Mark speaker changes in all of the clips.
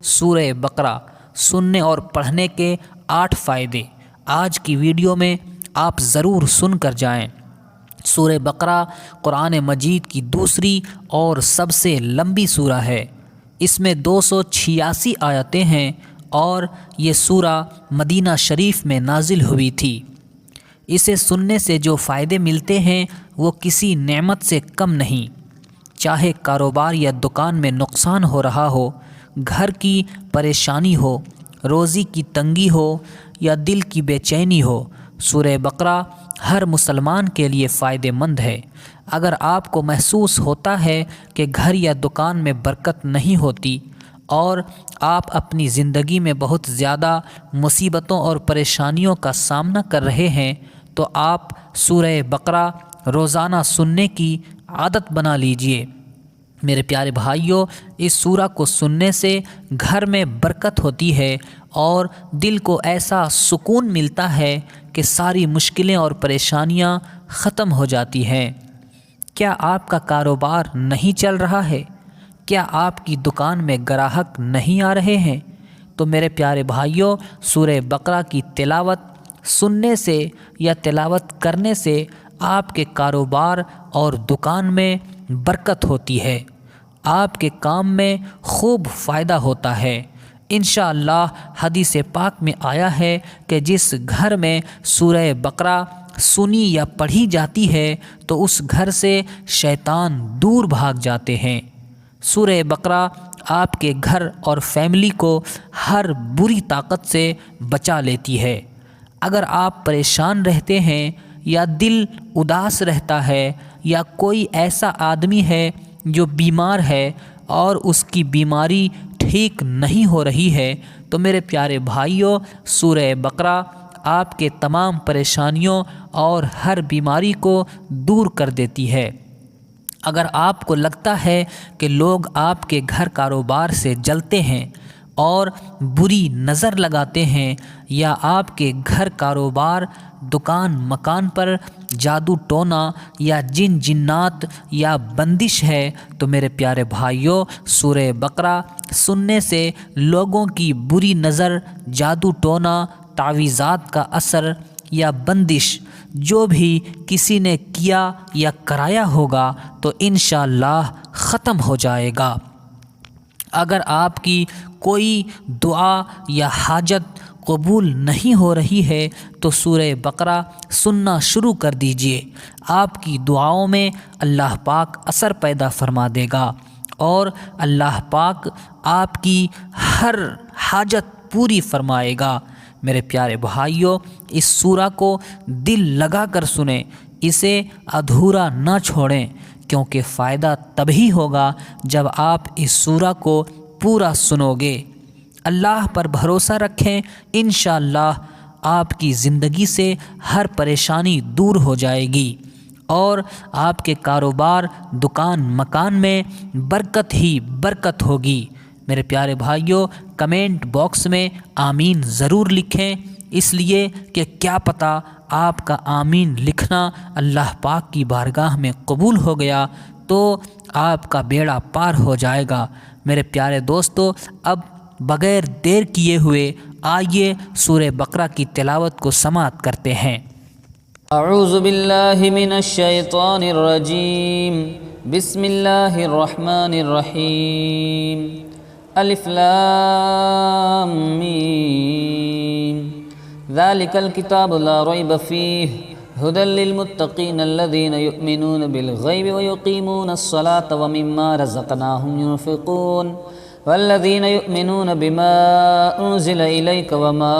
Speaker 1: सूरह बकरा सुनने और पढ़ने के 8 फ़ायदे आज की वीडियो में आप ज़रूर सुन कर जाएँ। सूरह बकरा कुरान मजीद की दूसरी और सबसे लंबी सूरा है। इसमें 286 आयतें हैं और ये सूरा मदीना शरीफ में नाजिल हुई थी। इसे सुनने से जो फ़ायदे मिलते हैं वो किसी नेमत से कम नहीं। चाहे कारोबार या दुकान में नुकसान हो रहा हो, घर की परेशानी हो, रोज़ी की तंगी हो या दिल की बेचैनी हो, सूरह बकरा हर मुसलमान के लिए फ़ायदेमंद है। अगर आपको महसूस होता है कि घर या दुकान में बरकत नहीं होती और आप अपनी ज़िंदगी में बहुत ज़्यादा मुसीबतों और परेशानियों का सामना कर रहे हैं, तो आप सूरह बकरा रोज़ाना सुनने की आदत बना लीजिए। मेरे प्यारे भाइयों, इस सूरा को सुनने से घर में बरकत होती है और दिल को ऐसा सुकून मिलता है कि सारी मुश्किलें और परेशानियां ख़त्म हो जाती हैं। क्या आपका कारोबार नहीं चल रहा है? क्या आपकी दुकान में ग्राहक नहीं आ रहे हैं? तो मेरे प्यारे भाइयों, सूरह बकरा की तिलावत सुनने से या तिलावत करने से आपके कारोबार और दुकान में बरकत होती है, आपके काम में खूब फ़ायदा होता है। इंशाअल्लाह हदीस पाक में आया है कि जिस घर में सूरह बकरा सुनी या पढ़ी जाती है तो उस घर से शैतान दूर भाग जाते हैं। सूरह बकरा आपके घर और फैमिली को हर बुरी ताकत से बचा लेती है। अगर आप परेशान रहते हैं या दिल उदास रहता है या कोई ऐसा आदमी है जो बीमार है और उसकी बीमारी ठीक नहीं हो रही है, तो मेरे प्यारे भाइयों, सूरह बकरा आपके तमाम परेशानियों और हर बीमारी को दूर कर देती है। अगर आपको लगता है कि लोग आपके घर कारोबार से जलते हैं और बुरी नज़र लगाते हैं या आपके घर कारोबार दुकान मकान पर जादू टोना या जिन जिन्नात या बंदिश है, तो मेरे प्यारे भाइयों, सूरह बकरा सुनने से लोगों की बुरी नज़र, जादू टोना, तावीज़ात का असर या बंदिश जो भी किसी ने किया या कराया होगा तो इंशाअल्लाह ख़त्म हो जाएगा। अगर आपकी कोई दुआ या हाजत कबूल नहीं हो रही है तो सूरह बकरा सुनना शुरू कर दीजिए। आपकी दुआओं में अल्लाह पाक असर पैदा फरमा देगा और अल्लाह पाक आपकी हर हाजत पूरी फरमाएगा। मेरे प्यारे भाइयों, इस सूरा को दिल लगा कर सुने, इसे अधूरा न छोड़ें, क्योंकि फ़ायदा तभी होगा जब आप इस सूरा को पूरा सुनोगे। अल्लाह पर भरोसा रखें, इंशाअल्लाह आपकी ज़िंदगी से हर परेशानी दूर हो जाएगी और आपके कारोबार दुकान मकान में बरकत ही बरकत होगी। मेरे प्यारे भाइयों, कमेंट बॉक्स में आमीन ज़रूर लिखें, इसलिए कि क्या पता आपका आमीन लिखना अल्लाह पाक की बारगाह में कबूल हो गया तो आपका बेड़ा पार हो जाएगा। मेरे प्यारे दोस्तों, अब बग़ैर देर किए हुए आइए सूरह बकरा की तिलावत को समाअत करते हैं।
Speaker 2: अऊज़ु बिल्लाहि मिनश शैतानिर रजीम, बिस्मिल्लाहिर रहमानिर रहीम, अलिफ लाम मीम, ज़ालिकल किताबु ला रैब फ़ीहि हुदल लिल मुत्तक़ीन अल्लज़ीना युमिनून बिल ग़ैबि व युक़ीमूनस सलाता व मिम्मा रज़क़नाहुम युनफ़िक़ून वल्लज़ीना युमिनून बिमा उन्ज़िला इलैका व मा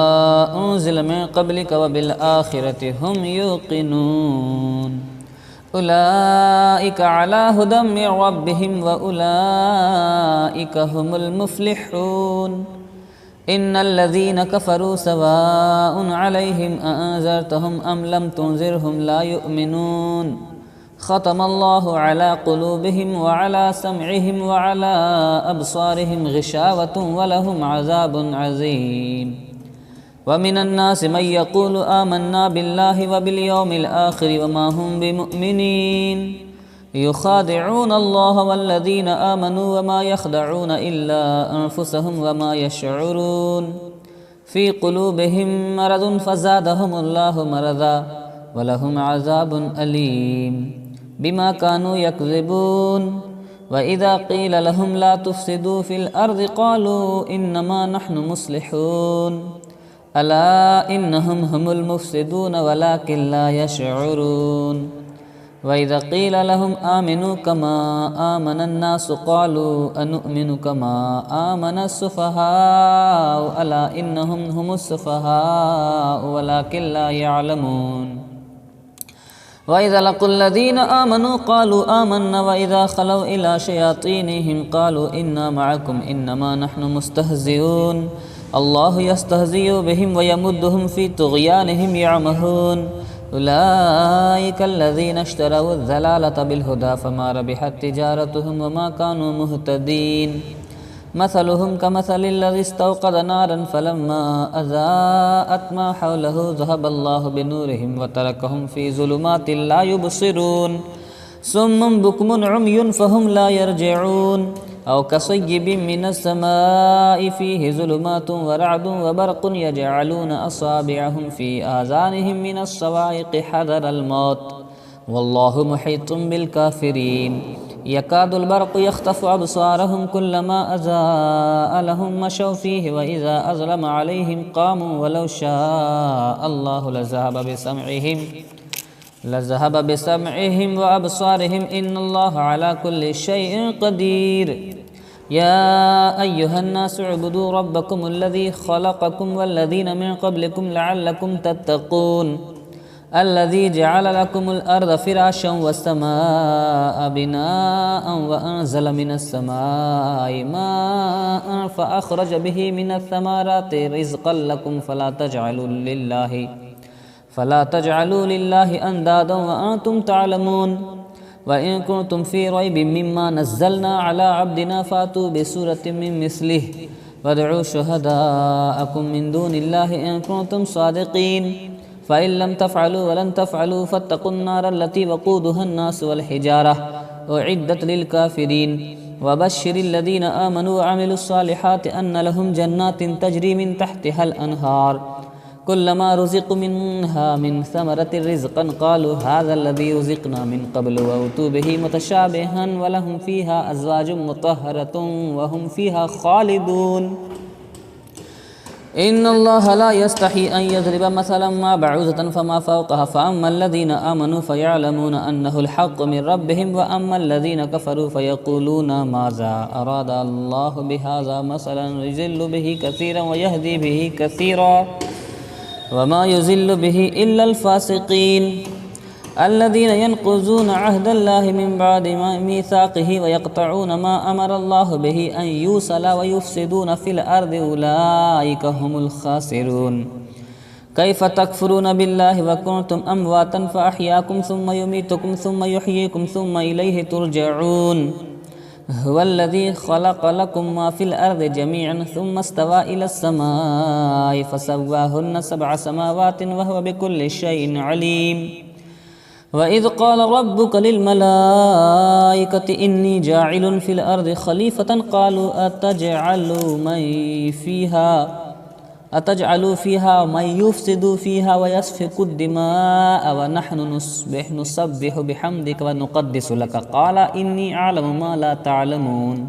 Speaker 2: उन्ज़िला मिन क़ब्लिका व बिल आख़िरति हुम युक़िनून उलाइका अला हुदम मिन रब्बिहिम व उलाइका हुमुल मुफ़्लिहून। इन्नल्लज़ीना कफ़रू सवाउन अलैहिम अअंज़रतहुम अम लम तुनज़िरहुम ला युमिनून। ख़तमल्लाहु अला क़ुलूबिहिम व अला समइहिम व अला अब्सारिहिम ग़िशावतुन व लहुम अज़ाबुन अज़ीम। व मिनन्नासि मन यक़ूलु आमन्ना बिल्लाहि व बिल यौमिल आख़िरि व मा हुम बिमुमिनीन। युखादिऊन अल्लाह वल्लज़ीना आमनू वमा यख़दऊन इल्ला अनफुसहुम वमा यशऊरून फ़ी क़ुलूबिहिम मरज़ुन फ़ज़ादहुमुल्लाहु मरज़ा वलहुम अज़ाबुन अलीम बिमा कानू यकज़िबून व इज़ा क़ील लहुम ला तुफ़सिदू फ़िल अर्ज़ि क़ालू इन्नमा नहनु मुस्लिहून अला इन्नहुम हुमुल मुफ़सिदून वलाकिन ला यशऊरून व इज़ा क़ील लहुम आमिनू कमा आमनन्नासु क़ालू अनुमिनु कमा आमनस्सुफ़हाउ अला इन्नहुम हुमुस्सुफ़हाउ वलाकिन ला यअलमून व इज़ा लक़ुल्लज़ीना आमनू क़ालू आमन्ना व इज़ा ख़लौ इला शयातीनिहिम क़ालू इन्ना मअकुम इन्नमा नहनु मुस्तहज़िऊन अल्लाहु यस्तहज़िउ बिहिम व यमुद्दुहुम फ़ी तुग़यानिहिम यअमहून उलाइका अल्लज़ीना इश्तरौ अज़्ज़लालता बिलहुदा फ़मा रबिहत तिजारतुहुम व मा कानू मुहतदीन मसलुहुम कमसलिल्लज़ी इस्तौक़द नारन फ़लम्मा अज़ाअत मा हौलहु ज़हबल्लाहु बिनूरिहिम व तरकहुम फ़ी ज़ुलुमातिन ला युबसिरून सुम्मुन बुक्मुन उम्युन फ़हुम ला यरजिऊन औ कसय्यिबिन मिनस्समाइ फ़ीहि ज़ुलुमातुन व रअदुन व बरक़ुन यजअलून असाबिअहुम फ़ी आज़ानिहिम मिनस्सवाइक़ि हज़रल मौत वल्लाहु मुहीतुन बिलकाफ़िरीन यकादुल बरक़ु यख़्तफ़ु अबसारहुम कुल्लमा अज़ाअ लहुम मशौ फ़ीहि व इज़ा अज़लम अलैहिम क़ामू वलौ शाअल्लाहु लज़हब बिसमइहिम व अबसारिहिम इन्नल्लाह अला कुल्लि शैइन क़दीर या अय्युहन्नासु उअ्बुदू रब्बकुमुल्लज़ी ख़लक़कुम वल्लज़ीना मिन क़ब्लिकुम लअल्लकुम तत्तक़ून अल्लज़ी जअल लकुमुल अर्ज़ फ़िराशं वस्समाअ बिनाअन व अनज़ल मिनस्समाइ माअन फ़अख़रज बिही मिनस्समाराति रिज़क़न लकुम फ़ला तजअलू लिल्लाहि अंदादन व अंतुम तअलमून व इन कुंतुम फ़ी रैबिम मिम्मा नज़्ज़लना अला अब्दिना फ़ातू बिसूरतिम मिन मिस्लिहि वदउ शुहदाअकुम मिन दूनिल्लाहि इन कुंतुम सादिक़ीन फ़इन लम तफ़अलू वलन तफ़अलू फ़त्तक़ुन्नार अल्लती वक़ूदुहा अन्नासु वल हिजारह उइद्दत लिलकाफ़िरीन वबश्शिरिल्लज़ीना आमनू व अमिलुस्सालिहाति अन्न लहुम जन्नातिन तजरी मिन तहतिहल अनहार कुल्लमा रुज़िक़ू मिन्हा मिन समरतिर रिज़क़न क़ालू हाज़ाल्लज़ी रुज़िक़ना मिन क़ब्लु व उतू बिही मुतशाबिहन व लहुम फ़ीहा अज़वाजुम मुतहहरतुन व हुम फ़ीहा ख़ालिदून इन्नल्लाह ला यस्तही अन यज़रिब मसलन मा बअूज़तन फ़मा फ़ौक़हा फ़अम्मल्लज़ीना आमनू फ़यअलमून अन्नहुल हक़्क़ु मिन रब्बिहिम व अम्मल्लज़ीना कफ़रू फ़यक़ूलून माज़ा अराद अल्लाहु बिहाज़ा मसलन युज़िल्लु बिही कसीरन व यहदी बिही कसीरा वमा युज़िल्लु बिही इल्लल फ़ासिक़ीन अल्लज़ीना यनक़ुज़ून अहदल्लाहि मिन बअदि मीसाक़िही व यक़तऊन मा अमरल्लाहु बिही अन यूसला व युफ़सिदून फ़िल अर्दि उलाइका हुमुल ख़ासिरून कैफ़ तकफ़ुरून बिल्लाहि व कुन्तुम अमवातन फ़अहयाकुम सुम्मा युमीतुकुम सुम्मा युहयीकुम सुम्मा इलैहि तुरजऊन हुवल्लज़ी ख़लक़ लकुम मा फ़िल अर्दि जमीअन सुम्मा इस्तवा इलस समाइ फ़सव्वाहुन्न सबअ समावातिन व हुव बिकुल्लि शैइन अलीम व इज़ क़ाल रब्बुक लिल मलाइकति इन्नी जाइलुन फ़िल अर्दि ख़लीफ़तन क़ालू अतजअलु फ़ीहा मन युफ़सिदु फ़ीहा व यस्फ़िकु दिमाअ व नहनु नुसब्बिहु बिहम्दिक व नुक़द्दिसु लक क़ाल इन्नी अअलमु मा ला तअलमून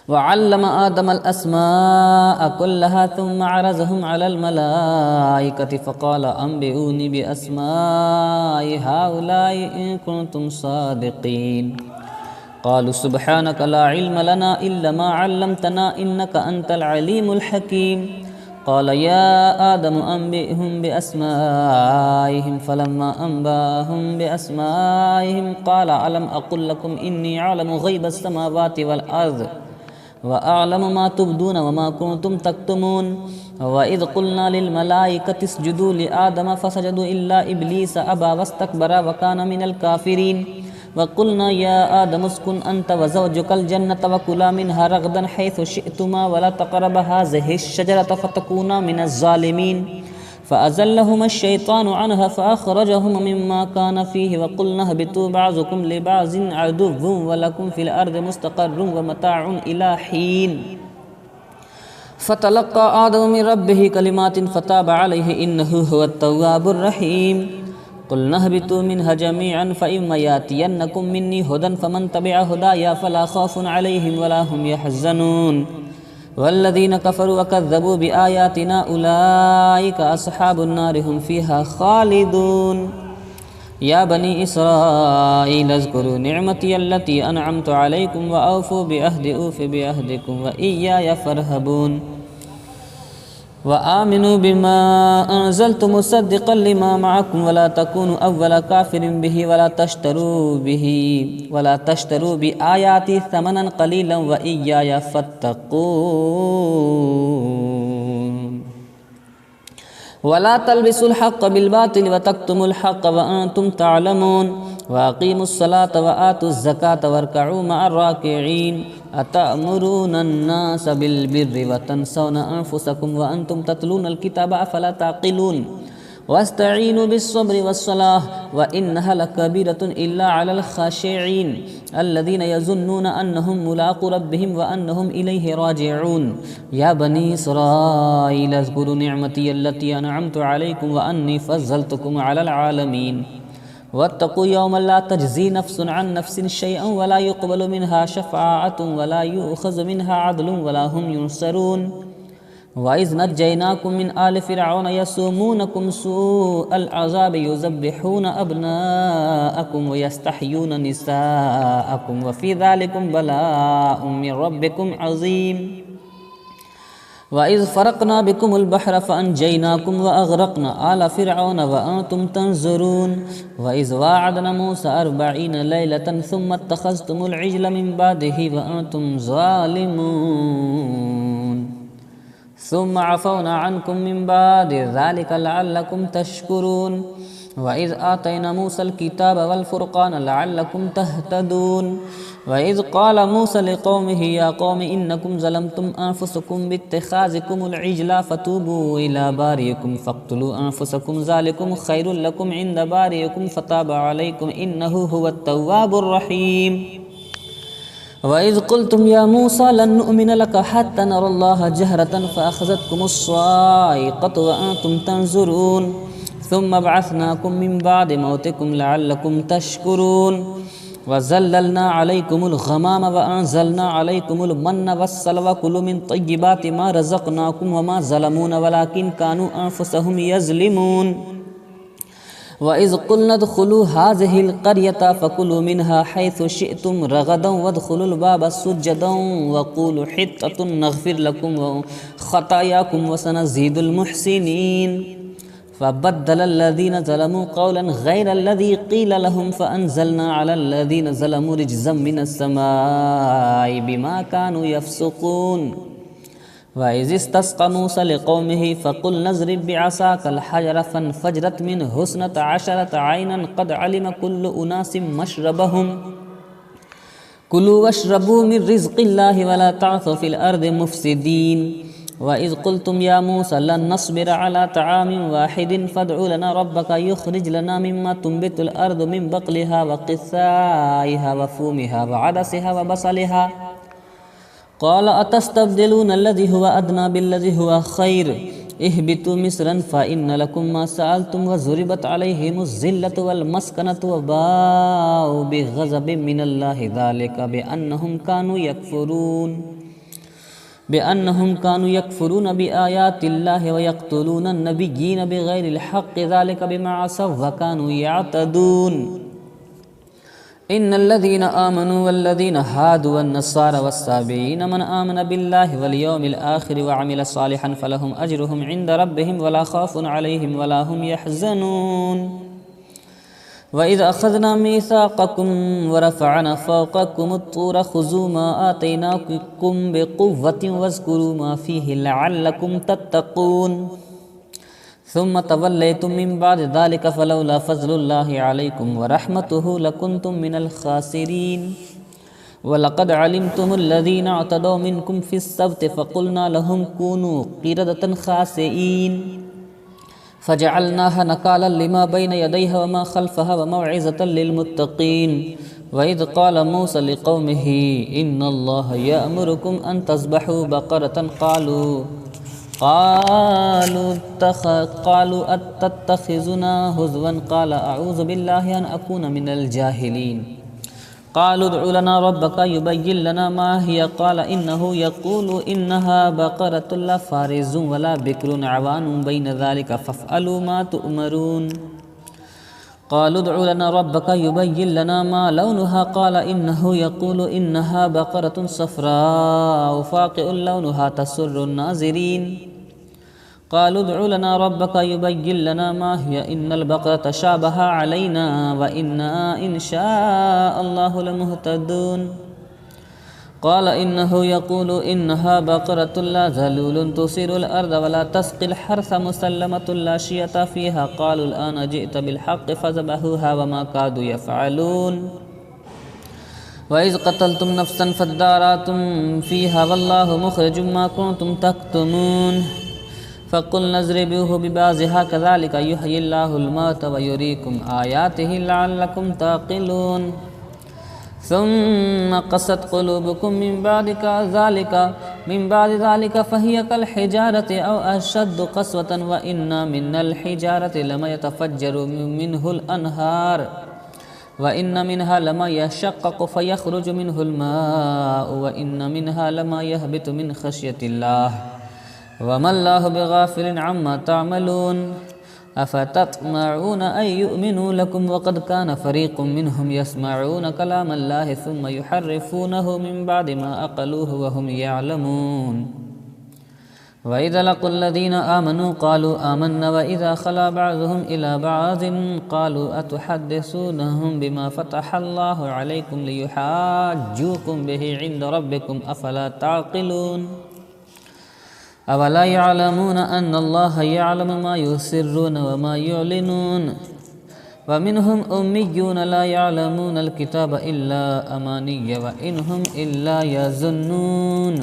Speaker 2: व अल्लम आदमल अस्माअ कुल्लहा थुम्मा अरज़हुम अलल मलाइकति फ़क़ाल अंबिऊनी बिअस्माइ हाउलाई इन कुन्तुम सादिक़ीन क़ालू सुब्हानक ला इल्म लना इल्ला मा अल्लमतना इन्नका अंतल अलीमुल हकीम क़ाल या आदम अंबिहुम बिअस्माइहिम फ़लम्मा अंबाहुम बिअस्माइहिम क़ाल अलम अक़ुल लकुम इन्नी अअलमु ग़ैबस समावाति वल अर्ज़ व अअलमु मा तुब्दून व मा कुन्तुम तक्तुमून व इज़ क़ुल्ना लिल मलाइकति इसजुदू लि आदम फ़सजदू इल्ला इब्लीस अबा वस्तकबरा व कान मिनल काफ़िरीन वक़ुल्ना या आदम उस्कुन अंत व ज़ौजुकल जन्नत व कुला मिन्हा रग़दन हैथु शिअ्तुमा वला तक़रबा हाज़िहि शजरत फ़तकूना मिनज़ ज़ालिमीन फ़अज़ल्लहुम अश-शैतानु अन्हा फ़अख़रजहुम मिम्मा कान फ़ीहि वक़ुल्ना ihबितू बअज़ुकुम लिबअज़िन अदुव्वुन वलकुम फ़िल अर्दि मुस्तक़र्रुन व मताउन इला हीन। फ़तलक़्क़ा आदम मिन रब्बिहि कलिमातिन फ़ताब अलैहि इन्नहु हुवत तव्वाबुर रहीम। क़ुल्ना ihबितू मिन्हा जमीअन फ़इम्मा यातियन्नकुम मिन्नी हुदन फ़मन तबिअ हुदाया फ़ला ख़ौफ़ुन अलैहिम वला हुम यहज़नून। वल्लज़ीन कफ़रू वकज़्ज़बू बिआयातिना उलाइका अस्हाबुन नार हुम फ़ीहा ख़ालिदून। या बनी इसराईल अज़्कुरू निअमती अल्लती अनअमतु अलैकुम व औफ़ू बिअहदी ऊफ़ि बिअहदिकुम व इय्याया फ़र्हबून। व आमिनू बिमा अनज़लतु मुसद्दिक़न लिमा मअकुम वला तकूनु अव्वला काफ़िरिन बिही वला तश्तरू बिआयाती समनन क़लीलन व इय्याया फ़त्तक़ून। वला तल्बिसुल हक़्क़ बिलबातिल व तक्तुमुल हक़्क़ व अंतुम तअलमून। व अक़ीमुस्सलात व आतुज़ ज़कात वरकऊ मअर राकिईन। अतअमुरूनन्नास बिलबिर्रि व तन्सौना अन्फुसकुम व अंतुम ततलूनल किताब अफ़ला ताक़िलून। वस्तईनु बिस्सब्रि वस्सलाह व इन्नहा लकबीरतुन इल्ला अलल ख़ाशिईन अल्लज़ीना यज़ुन्नूना अन्नहुम मुलाक़ू रब्बिहिम व अन्नहुम इलैहि राजिऊन। या बनी इसराईल अज़्कुरू निअमती अल्लती अनअमतु अलैकुम व अन्नी फ़ज़्ज़लतुकुम अलल आलमीन। वत्तक़ू यौमन ला तज्ज़ी नफ़्सुन अन नफ़्सिन शैअन वला युक़बलु मिन्हा शफ़ाअतुन वला युअख़ज़ु मिन्हा अदलुन वला हुम युनसरून। वइज़ नज्जयनाकुम मिन आलि फ़िरऔन यसूमूनकुम सूअल अज़ाब युज़ब्बिहून अब्नाअकुम व यस्तहय्यून निसाअकुम व फ़ी ज़ालिकुम बलाउम मिन रब्बिकुम अज़ीम। वइज़ फ़रक़ना बिकुमुल बहर फ़अनजयनाकुम व अग़रक़ना आला फ़िरऔन व अंतुम तंज़ुरून। वइज़ वाअदना मूसा 40 लैलतन सुम्मा इत्तख़ज़्तुमुल इज्ल मिन बादिही व अंतुम ज़ालिमून। सुम्मा अफ़ौना अन्कुम मिन बादि ज़ालिका लअल्लकुम तशकुरून। वइज़ आतैना मूसल किताब वल फ़ुरक़ान लअल्लकुम तहतदून। वइज़ क़ाल मूसा लिक़ौमिही या क़ौमि इन्नकुम ज़लमतुम अन्फुसकुम बित्तिख़ाज़िकुमुल इज्ला फ़तूबू इला बारिइकुम फ़क़्तुलू अन्फुसकुम ज़ालिकुम ख़ैरुल लकुम इंद बारिइकुम फ़ताब अलैकुम इन्नहु हुवत तव्वाबुर रहीम। वइज़ क़ुल्तुम या मूसा लन नुअमिन लक हत्ता नरल्लाह जहरतन फ़अख़ज़तकुमुस्साइक़तु व अंतुम तंज़ुरून। सुम्मा बअसनाकुम मिन बादि मौतिकुम लअल्लकुम तशकुरून। वज़ल्ललना अलैकुमुल ग़माम व अंज़लना अलैकुमुल मन्न वस्सलवा कुलू मिन तय्यिबाति मा रज़क़नाकुम वमा ज़लमूना वलाकिन कानू अन्फुसहुम यज़लिमून। वइज़ क़ुल्ना उद्ख़ुलू हाज़िहिल क़र्यता फ़कुलू मिन्हा हैथु शिअ्तुम रग़दन वद्ख़ुलुल बाब सुज्जदन वक़ूलू हित्ततुन नग़फ़िर लकुम ख़तायाकुम वसनज़ीदुल मुहसिनीन। फ़बद्दलल्लज़ीन ज़लमू क़ौलन ग़ैरल्लज़ी क़ील लहुम फ़अन्ज़लना अलल्लज़ीन ज़लमू रिज्ज़म मिनस्समाइ बिमा कानू यफ़्सुक़ून। वइज़ इस्तस्क़ा मूसा लिक़ौमिही फ़क़ुल्ना इज़्रिब बिअसाकल हजर फ़न्फ़जरत मिन्हु इस्नता अशरता ऐनन क़द अलिम कुल्लु उनासिम मशरबहुम कुलू वश्रबू मिन रिज़्क़िल्लाहि वला तअसौ फ़िल अर्दि मुफ़्सिदीन। वइज़ क़ुल्तुम या मूसा लन नस्बिरा अला तआमिन वाहिदिन फ़द्उ लना रब्बका युख़रिज लना मिम्मा तुंबितुल अर्दु मिन बक़लिहा व क़िस्साइहा व फ़ूमिहा व अदसिहा व बसलिहा। क़ाल अतस्तब्दिलून अल्लज़ी हुवा अदना बिल्लज़ी हुवा ख़ैर इहबितू मिस्रन फ़इन्न लकुम मा सअल्तुम व ज़ुरिबत अलैहिमुज़्ज़िल्लतु वल मस्कनतु व बाउ बिग़ज़बिन मिनल्लाहि ज़ालिका बिअन्नहुम कानू यकफ़ुरून बिआयातिल्लाहि व यक़्तुलूनन नबिय्यीन बिग़ैरिल हक़्क़ि ज़ालिका बिमा असव व कानू यअतदून। इन्नल्लज़ीना आमनू वल्लज़ीना हादू वन्नस्सारा वस्साबीईन मन आमन बिल्लाहि वल यौमिल आखिर व अमिल सालिहन फ़लहुम अज्रुहुम इंद रब्बिहिम वला ख़ौफ़ुन अलैहिम वला हुम यहज़नून। वइज़ अख़ज़ना मीसाक़कुम व रफ़अना फ़ौक़कुमुत्तूर ख़ुज़ू मा आतैनाकुम बिक़ुव्वतिन वज़्कुरू मा फ़ीहि लअल्लकुम तत्तक़ून। सुम्मा तवल्लैतुम मिन बादि ज़ालिका फ़लौला फ़ज़्लुल्लाहि अलैकुम व रहमतुहु लकुन्तुम मिनल ख़ासिरीन। वलक़द अलिमतुमुल्लज़ीना अतदौ मिनकुम फ़िस्सब्ति फ़क़ुल्ना लहुम कूनू क़िरदतन ख़ासिईन। फ़जअलनाहा नकालन लिमा बैन यदैहा व मा खल्फहा व मौइज़तन लिलमुत्तक़ीन व इज़ क़ाल मूसा लिक़ौमिही इन्नल्लाहा यअमुरुकुम अन तज़बहू बक़रतन क़ालू अत्तख़िज़ुना हुज़वन क़ाल अऊज़ु बिल्लाहि अन अकून मिनल जाहिलीन क़ालू उद्उ लना रब्बक युबय्यिन लना मा हिय क़ाल इन्नहु यक़ूलु इन्नहा बक़रतुन ला फ़ारिज़ुन वला बिक्रुन अवानुन बैन ज़ालिका फ़फ़अलू मा तुअमरून क़ालू उद्उ लना रब्बक युबय्यिन लना मा लौनुहा क़ाल इन्नहु यक़ूलु इन्नहा बक़रतुन सफ़राउ फ़ाक़िउन लौनुहा तसुर्रुन नाज़िरीन क़ालू उद्उ लना रब्बक युबय्यिन लना मा हिय इन्नल बक़रत शाबह अलैना व इन्ना इंशाअल्लाहु लमुहतदून क़ाल इन्नहु यक़ूलु इन्नहा बक़रतुन ला ज़लूलुन तुसिरुल अर्ज़ व ला तस्क़िल हर्स मुसल्लमतुन ला शियता फ़ीहा क़ालू अलआन जिअत बिलहक़्क़ि फ़ज़बहूहा व मा कादू यफ़अलून व इज़ क़तलतुम नफ़्सन फ़द्दारअतुम फ़ीहा वल्लाहु मुख़रिजुम मा कुन्तुम तक्तुमून फ़क़ुल्ना इज़्रिबूहु बिबाज़िहा कज़ालिका युह्यिल्लाहुल मौता व युरीकुम आयातिहि लअल्लकुम ताक़िलून सुम्मा क़सत क़ुलूबुकुम मिन बादि ज़ालिका फ़हिय कल हिजारति औ अशद्दु क़स्वतन व इन्ना मिनल हिजारति लमा यतफ़ज्जरु मिन्हुल अनहार व इन्न मिन्हा लमा यशक़्क़क़ु फ़यख़्रुजु मिन्हुल माउ व इन्न मिन्हा लमा यहबितु मिन ख़श्यतिल्लाह वमल्लाहु बिग़ाफ़िलिन अम्मा तअमलून अफ़तत्मऊन अन युअमिनू लकुम वक़द कान फ़रीक़ुम मिनहुम यस्मऊन कलामल्लाहि सुम्मा युहर्रिफ़ूनहु मिन बअदि मा अक़लूहु व हुम यअलमून व इज़ा लक़ुल लज़ीना आमनू क़ालू आमन्ना व इज़ा ख़ला बअज़ुहुम इला बअज़िन क़ालू अतुहद्दिसूनहुम बिमा फ़तहल्लाहु अलैकुम लियुहाज्जूकुम बिही इंद रब्बिकुम अफ़ला ताक़िलून अवला यअलमून अन्नल्लाहा यअलमु मा युसिर्रून व मा युअलिनून व मिनहुम उम्मिय्यून ला यअलमूनल किताब इल्ला अमानिय्य व इनहुम इल्ला यज़ुन्नून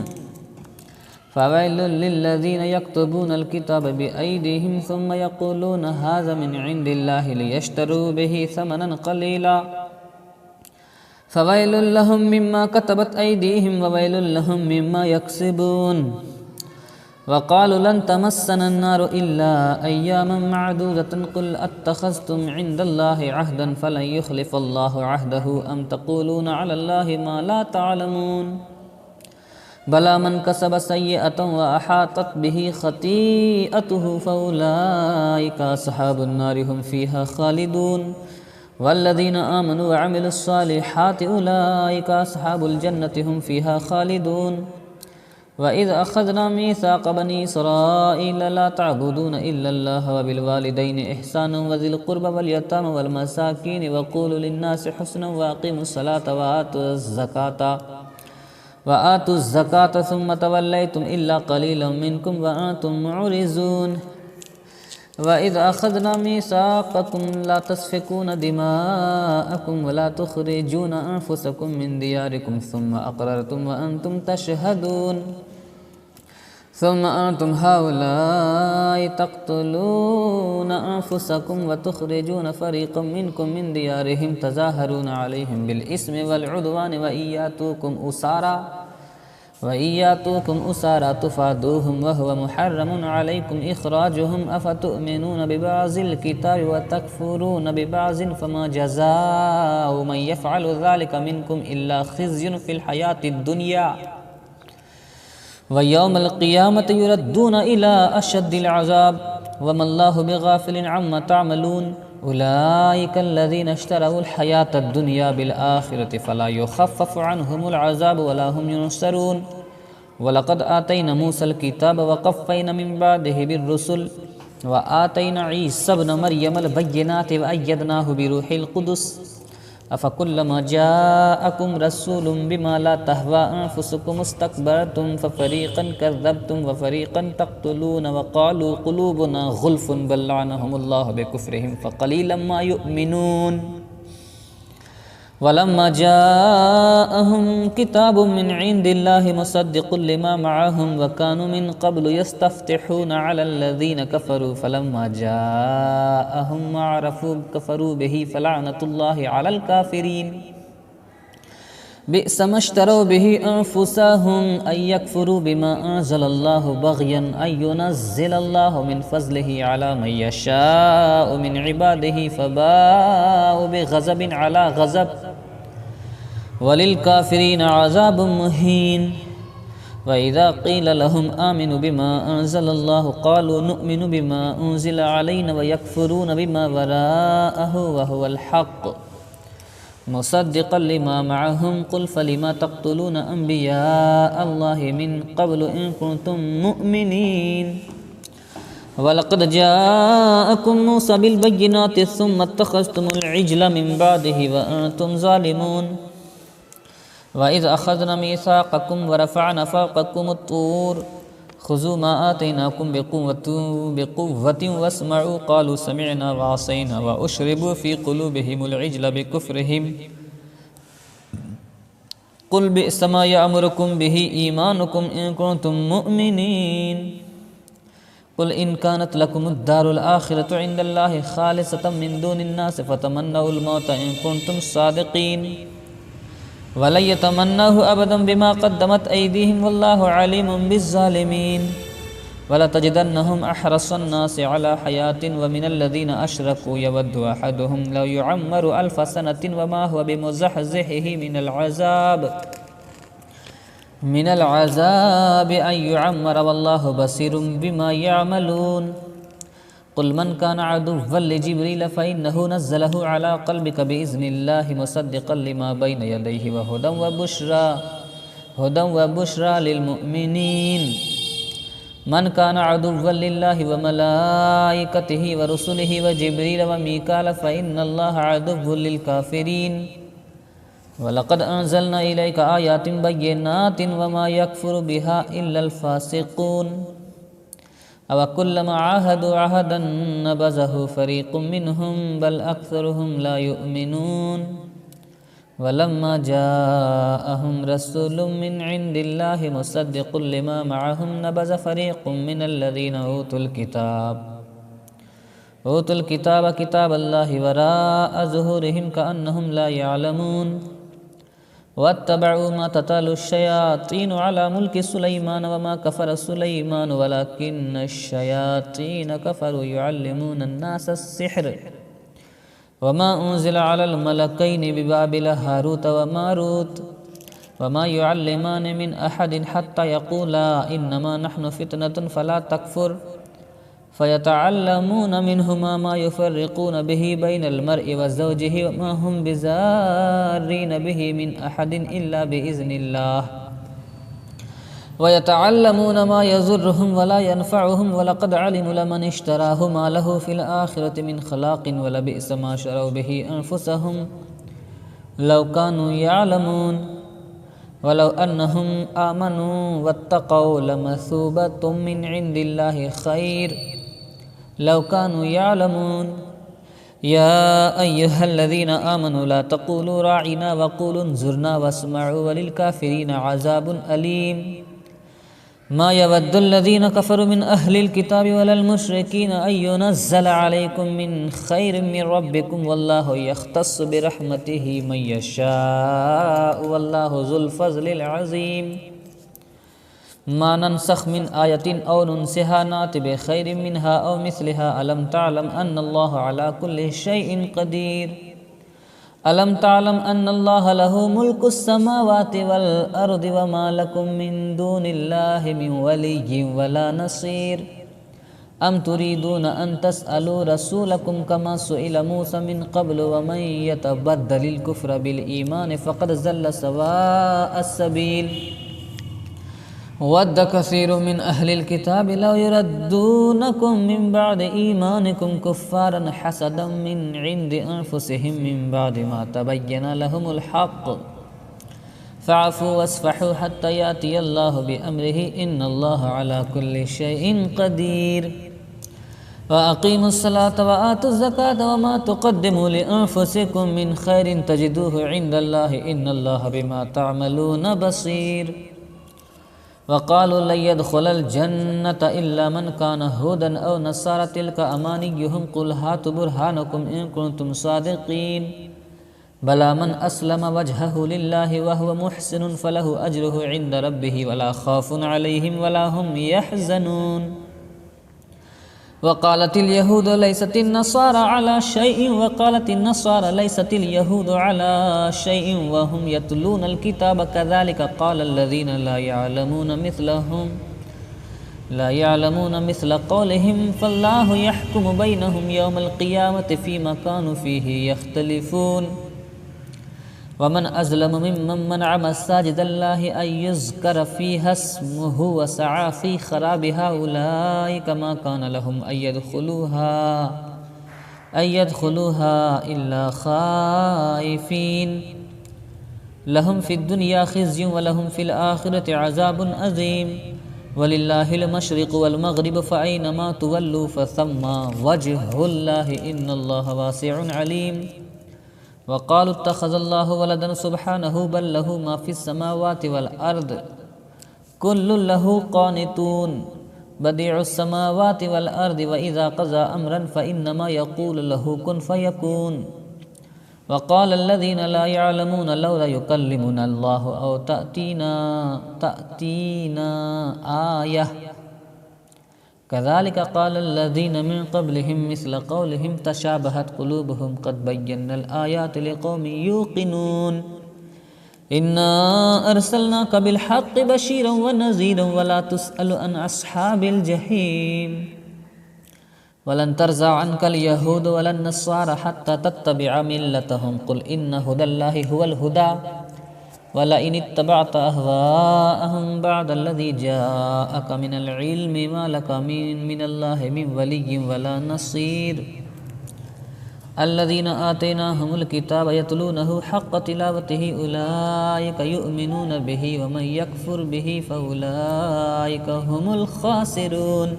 Speaker 2: फ़वैलुल लिल्लज़ीना यक्तुबूनल किताब बिअयदीहिम सुम्मा यक़ूलून हाज़ा मिन इंदिल्लाहि लियश्तरू बिही समनन क़लीला फ़वैलुल लहुम मिम्मा कतबत अयदीहिम व वैलुल लहुम मिम्मा यक्सिबून वक़ालू लन तमस्सना अन्नारु इल्ला अय्यामन मअदूदतन क़ुल अत्तख़ज़्तुम इंदल्लाहि अहदन फ़लन युख़्लिफ़ल्लाहु अहदहु अम तक़ूलून अलल्लाहि मा ला तअलमून बला मन कसब सय्यअतन व अहातत बिही ख़तीअतुहु फ़उलाइका अस्हाबुन नारि हुम फ़ीहा ख़ालिदून वल्लज़ीना आमनू व अमिलुस्सालिहाति उलाइका अस्हाबुल जन्नति हुम फ़ीहा ख़ालिदून व इज़ अख़ज़ना मीसाक़ बनी इसराईल ला तअबुदून इल्लल्लाह व बिलवालिदैनि इहसानन व ज़िल क़ुर्बा वल यतामा वल मसाकीन व क़ूलू लिन्नासि हुस्नन व अक़ीमुस सलाता व आतुज़ ज़काता सुम्मा तवल्लैतुम इल्ला क़लीलन मिनकुम व अंतुम मुअरिज़ून व इज़ अख़ज़ना मीसाक़कुम ला तस्फ़िकून दिमाअकुम व ला तुख़रिजून अनफुसकुम मिन दियारिकुम सुम्मा अक़ररतुम व अंतुम तशहदून सुम्मा अंतुम हाउलाइ तक़्तुलून अनफुसकुम व तुख़रिजून फ़रीक़म मिनकुम मिन दियारिहिम तज़ाहरून अलैहिम बिल इस्मि वल उद्वानि व इय्यातूकुम उसारा तुफ़ादूहुम व हुवा मुहर्रमुन अलैकुम इख़राजुहुम अफ़तुअमिनून बिबअज़िल किताबि व तकफ़ुरून बिबअज़िन फ़मा जज़ाउ मन यफ़अलु ज़ालिका मिनकुम इल्ला ख़िज़्युन फ़िल हयातिद दुनिया व यौमल क़ियामति युरद्दून इला अशद्दिल अज़ाब व मल्लाहु बिग़ाफ़िलिन अम्मा तअमलून उलाइका अल्लज़ीना इश्तरौल हयातद दुनिया बिल आखिरति फ़ला युख़फ़्फ़फ़ु अन्हुमुल अज़ाबु व ला हुम युनसरून व लक़द आतैना मूसल किताब व क़फ़्फ़ैना मिन बअदिहि बिर्रुसुल व आतैना ईसा इब्न मर्यमल बय्यिनाति व अय्यदनाहु बिरूहिल क़ुदुस अफ़कुल्लमा जाअकुम रसूलुम बिमा ला तहवा अन्फुसुकुम इस्तकबरतुम फ़फ़रीक़न कज़्ज़बतुम व फ़रीक़न तक़्तुलून व क़ालू क़ुलूबुना ग़ुल्फ़ुन बल लअनहुमुल्लाहु बिकुफ़्रिहिम फ़क़लीलन मा युअमिनून वलम्मा जाअहुम किताबुम मिन इंदिल्लाहि मुसद्दिकुल लिमा मअहुम व कानू मिन क़ब्लु यस्तफ्तिहूना अलल्लज़ीना कफ़रू फलम्मा जाअहुम मा अरफ़ू कफ़रू बिही फ़लअनतुल्लाहि अलल काफ़िरीन बि'स मश्तरौ बिही अन्फुसहुम अन यकफ़ुरू बिमा अंज़लल्लाहु बग़यन अन युनज़्ज़िलल्लाहु मिन फ़ज़्लिही अला मन यशाअु मिन इबादिही फ़बाअू बिग़ज़बिन अला ग़ज़ब वलिल काफ़िरीन अज़ाबुम मुहीन। व इज़ा क़ील लहुम आमिनू बिमा अंज़लल्लाहु क़ालू नुअमिनु बिमा उन्ज़िल अलैना व यकफ़ुरून बिमा वराअहु व हुवल हक़्क़ मुसद्दिक़न लिमा मअहुम क़ुल फ़लिमा तक़्तुलूना अंबिया अल्लाहि मिन क़ब्लु इन कुन्तुम मुअमिनीन। वलक़द जाअकुम मूसा बिल बय्यिनाति सुम्मा इत्तख़ज़्तुमुल इज्ला मिन बअदिही व अंतुम ज़ालिमून। व इज़ अख़ज़ना मीसाक़कुम व रफ़अना फ़ौक़कुमुत तूर ख़ुज़ू मा आतैनाकुम बिक़ुव्वतिन वस्मऊ क़ालू समिअना व असैना व उश्रिबू फ़ी क़ुलूबिहिमुल इज्ला बिकुफ़्रिहिम क़ुल बि'स मा यअमुरुकुम बिही ईमानुकुम इन कुन्तुम मुअमिनीन। क़ुल इन कानत लकुमुद्दारुल आख़िरतु इंदल्लाहि ख़ालिसतम मिन दूनिन्नास फ़तमन्नउल मौत इन कुन्तुम सादिक़ीन वलन यतमन्नहु अबदन बिमा क़द्दमत ऐदीहिम वल्लाहु अलीमुम बिज़्ज़ालिमीन। वलतजिदन्नहुम अहरसन्नासि अला हयातिन व मिनल्लज़ीना अशरकू यवद्दु अहदुहुम लौ युअम्मरु अल्फ़ सनतिन व मा हुवा बिमुज़हज़िहिही मिनल अज़ाब अन युअम्मर वल्लाहु बसीरुम बिमा यअमलून। क़ुल मन कान अदुव्वन लिजिब्रील फ़इन्नहु नज़्ज़लहु अला क़ल्बिक बिइज़्निल्लाहि मुसद्दिक़न लिमा बैन यदैहि व हुदन व बुश्रा लिलमुअमिनीन। मन कान अदुव्वन लिल्लाहि व मलाइकतिहि व रुसुलिहि व जिब्रील व मीकाल फ़इन्नल्लाह अदुव्वुल लिलकाफ़िरीन। वलक़द अंज़लना इलैका आयातिन बय्यिनातिन व मा यकफ़ुरु बिहा इल्लल फ़ासिक़ून। अव कुल्लमा आहदू अहदन नबज़हु फ़रीक़ुम मिन्हुम बल अक्सरुहुम ला युमिनून। वलम्मा जाअहुम रसूलुम मिन इंदिल्लाहि मुसद्दिक़ुल लिमा मअहुम नबज़ फ़रीक़ुम मिनल्लज़ीना ऊतुल किताब किताबल्लाहि वराअ ज़ुहूरिहिम कअन्नहुम ला यअलमून। वत्तबअू मा ततलुश्शयातीनु अला मुल्कि सुलैमान वमा कफ़र सुलैमान वलकिन्नश्शयातीन कफ़रू युअल्लिमून अन्नास अस्सिह्र वमा उन्ज़िल अलल मलकैनि बिबाबिल हारूत व मारूत वमा युअल्लिमानि मिन अहदिन हत्ता यक़ूला इन्नमा नहनु फ़ितनतुन फ़ला तकफ़ुर फ़यतअल्लमून मिन्हुमा मा युफ़र्रिक़ून बिही बैनल मर्इ व ज़ौजिही वमा हुम बिज़ार्रीन बिही मिन अहदिन इल्ला बिइज़्निल्लाह वयतअल्लमून मा यज़ुर्रुहुम वला यनफ़अुहुम वलक़द अलिमू लमन इश्तराहु मा लहु फ़िल आख़िरति मिन ख़लाक़िन वलबि'स मा शरौ बिही अन्फ़ुसहुम लौ कानू यअलमून। वलौ अन्नहुम आमनू वत्तक़ौ लमसूबतुम मिन इंदिल्लाहि ख़ैर लौ कानू यअलमून। या अय्युहल्लज़ीना आमनू ला तक़ूलू राइना वक़ूलू उन्ज़ुरना वस्मअू वलिलकाफ़िरीन अज़ाबुन अलीम। मा यवद्दुल्लज़ीना कफ़रू मिन अहलिल किताबि वलल मुश्रिकीन अन युनज़्ज़ल अलैकुम मिन ख़ैरिम मिन रब्बिकुम वल्लाहु यख़्तस्सु बिरहमतिही मन यशाअु वल्लाहु ज़ुल फ़ज़्लिल अज़ीम। मा नंसख़ मिन आयतिन औ नुनसिहा नाति बिख़ैरिम मिनहा औ मिस्लिहा अलम तअलम अन्नल्लाह अला कुल्लि शैइन क़दीर। अलम तअलम अन्नल्लाह लहु मुल्कुस समावाति वल अर्दि व मा लकुम मिन दूनिल्लाहि मिन वलिय्यिन वला नसीर। अम तुरीदून अन तस्अलू रसूलकुम कमा सुइल मूसा मिन क़ब्लु व मन यतबद्दलिल कुफ़्र बिल ईमान फ़क़द ज़ल्ल सवाअस सबील। वद्द कसीरुम मिन अहलिल किताबि लौ युरद्दूनकुम मिन बअदि ईमानिकुम कुफ़्फ़ारन हसदम मिन इंदि अनफुसिहिम मिन बअदि मा तबय्यना लहुमुल हक़्क़ फ़अफ़ू वस्फ़हू हत्ता यातियल्लाहु बिअम्रिही इन्नल्लाह अला कुल्लि शैइन क़दीर। वअक़ीमुस्सलात व आतुज़्ज़कात वमा तुक़द्दिमू लिअन्फ़ुसिकुम मिन खैरिन तजिदूहु इंदल्लाहि इन्नल्लाह बिमा तअमलून बसीर। वक़ालू लन यदख़ुलल जन्नत इल्ला मन कान हुदन औ नस्सारा तिल्का अमानियुहुम क़ुल हातु बुरहानकुम इन कुन्तुम सादिक़ीन। बला मन अस्लम वजहहु लिल्लाहि व हुव मुहसिनुन फलहु अज्रुहु इंद रब्बिहि वला ख़ौफ़ुन अलैहिम वला हुम यहज़नून। वक़ालतिल यहूदु लैसतिन नस्वारा अला शैइन वक़ालतिन नस्वारा लैसतिल यहूदु अला शैइन व हुम यतलूनल किताब कज़ालिक क़ालल लज़ीना ला यअलमून मिस्ल क़ौलिहिम फ़ल्लाहु यहकुमु बैनहुम यौमल क़ियामति फ़ीमा कानू फ़ीहि यख़्तलिफ़ून। वमन अज़लमु मिम्मन मनअ मसाजिदल्लाहि अन युज़्करा फ़ीहा इस्मुहु व सअा फ़ी ख़राबिहा उलाइका मा कान लहुम अन यदख़ुलूहा इल्ला ख़ाइफ़ीन। लहुम फ़िद्दुनिया ख़िज़्युन व लहुम फ़िल आख़िरति अज़ाबुन अज़ीम। वलिल्लाहिल मशरिक़ु वल मग़रिबु फ़अय्नमा तुवल्लू फ़थम्मा वजहुल्लाहि इन्नल्लाहा वासिउन अलीम। वक़ालू इत्तख़ज़ल्लाहु वलदन सुब्हानहु बल लहू मा फ़िस समावाति वल अर्द कुल्लुन लहू क़ानितून। बदीउस समावाति वल अर्दि व इज़ा क़ज़ा अम्रन फ़इन्नमा यक़ूलु लहू कुन फ़यकून। वक़ालल लज़ीना ला यअलमून लौला युकल्लिमुना अल्लाहु औ तअतीना आयह कज़ालिक क़ालल लज़ीना मिन क़ब्लिहिम मिस्ल क़ौलिहिम तशाबहत क़ुलूबुहुम क़द बय्यन्नल आयाति लिक़ौमिन यूक़िनून। इन्ना अरसलनाका बिलहक़्क़ि बशीरन व नज़ीरन वला तुसअलु अन अस्हाबिल जहीम। वलन तर्ज़ा अन्कल यहूदु वलन नस्वारा हत्ता तत्तबिअ मिल्लतहुम क़ुल इन्न हुदल्लाहि हुवल हुदा वलइन इत्तबअत अहवाअहुम बअदल्लज़ी जाअक मिनल इल्मि मा लक मिनल्लाहि मिन वलिय्यिन वला नसीर। अल्लज़ीना आतैनाहुमुल किताब यतलूनहु हक़्क़ तिलावतिहि उलाइका युमिनून बिहि व मन यकफ़ुर बिहि फ़उलाइका हुमुल ख़ासिरून।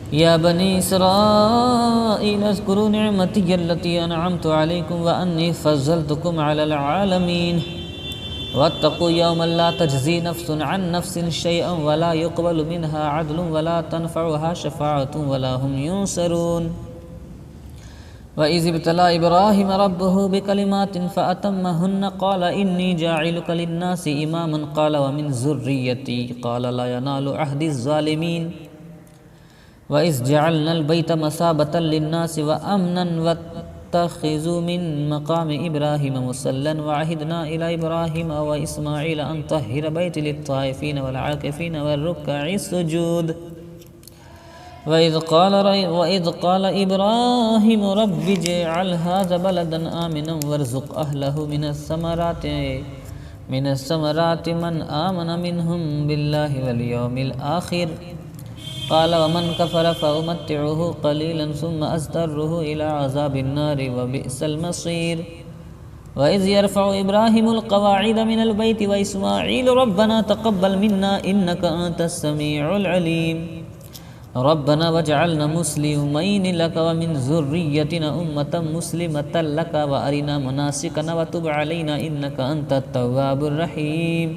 Speaker 2: या बनी इसराईल अज़्कुरू निअमती अल्लती अनअमतु अलैकुम व अन्नी फ़ज़्ज़लतुकुम अलल आलमीन। वत्तक़ू यौमन ला तजज़ी नफ़्सुन अन नफ़्सिन शैअन वला युक़बलु मिन्हा अदलुन वला तनफ़उहा शफ़ाअतुन वला हुम युनसरून। व इज़ इब्तला इब्राहीम रब्बुहु बिकलिमातिन फ़अतम्महुन्न क़ाल इन्नी जाइलुका लिन्नासि इमामन क़ाल व मिन ज़ुर्रिय्यती क़ाल ला यनालु अहदिज़ ज़ालिमीन। व इज़ जअलनल बैत मसाबतल लिन्नासि व अमनन वत्तख़िज़ू मिन मक़ामि इब्राहीम मुसल्लन व अहिदना इला इब्राहीम व इस्माईल अन तह्हिर बैति लित्ताइफ़ीन वल आकिफ़ीन वर्रुक्काइस सुजूद। व इज़ क़ाल इब्राहीम रब्बि इजअल हाज़ा बलदन आमिनन वरज़ुक़ अहलहु मिनस समराति मन आमन मिनहुम बिल्लाहि वल यौमिल आख़िर। क़ाल वमन कफ़र फ़उमत्तिउहु क़लीलन सुम्म अज़्तर्रुहु इला अज़ाबिन नारि व बिअसल मसीर। व इज़ यरफ़उ इब्राहीमुल क़वाइद मिनल बैति व इस्माईलु रब्बना तक़ब्बल मिन्ना इन्नका अंतस समीउल अलीम। रब्बना वजअलना मुस्लिमैनि लक व मिन ज़ुर्रिय्यतिना उम्मतन मुस्लिमतन लक व अरिना मनासिकना व तुब अलैना इन्नका अंतत तव्वाबुर रहीम।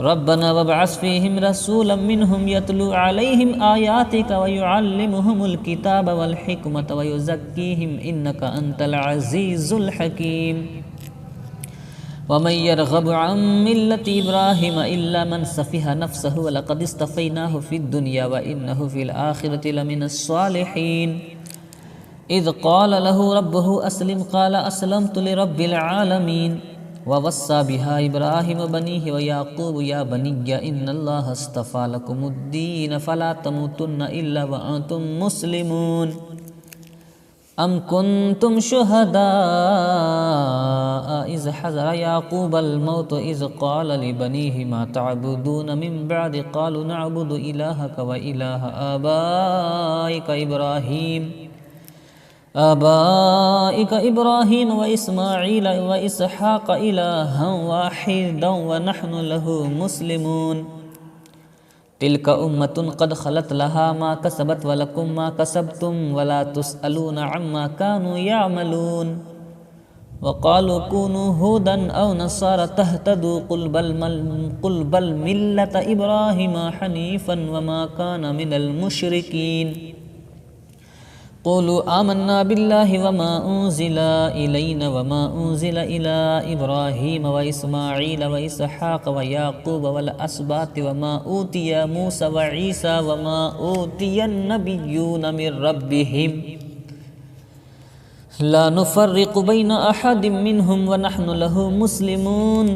Speaker 2: रब्बना वबअस फ़ीहिम रसूलन मिनहुम यतलू अलैहिम आयातिका व युअल्लिमुहुमुल किताब वल हिकमत व युज़क्कीहिम इन्नका अंतल अज़ीज़ुल हकीम। वमन यरग़बु अन मिल्लति इब्राहीम इल्ला मन सफ़िह नफ़्सहु व लक़द इस्तफ़ैनाहु फ़िद दुनिया व इन्नहु फ़िल आख़िरति लमिनस सालिहीन। इज़ क़ाल लहु रब्बुहु अस्लिम क़ाल अस्लमतु लिरब्बिल आलमीन। व वस्सा बिहा इब्राहीम बनीहि व याक़ूब या बनिय्या इन्नल्लाहा अस्तफ़ा लकुमुद्दीन फ़ला तमूतुन्ना इल्ला व अंतुम मुस्लिमून। अम कुन्तुम शुहदाअ इज़ हज़र याक़ूबल मौत इज़ क़ाल लिबनीहि मा तअबुदून मिन बअदि क़ालू नअबुदु इलाहक व इलाह आबाइक इब्राहीम व इस्माईल व इसहाक़ इलाहन वाहिदन व नहनु लहु मुस्लिमून। तिल्का उम्मतुन क़द खलत लहा मा कसबत वलकुम मा कसबतुम वला तुसअलूना अम्मा कानू यामलून। वक़ालू कूनू हुदन औ नसारा तहतदू कुल बल मिल्लत इब्राहिम हनीफन वमा कान मिनल मुशरिकीन। क़ुलू आमन्ना बिल्लाहि वमा उन्ज़िला इलैना वमा उन्ज़िला इला इब्राहीम व इस्माईल व इसहाक़ व याक़ूब वल अस्बात वमा ऊतिया मूसा व ईसा वमा ऊतियन नबिय्यून मिन रब्बिहिम ला नुफ़र्रिक़ु बैन अहदिम मिनहुम व नहनु लहु मुस्लिमून।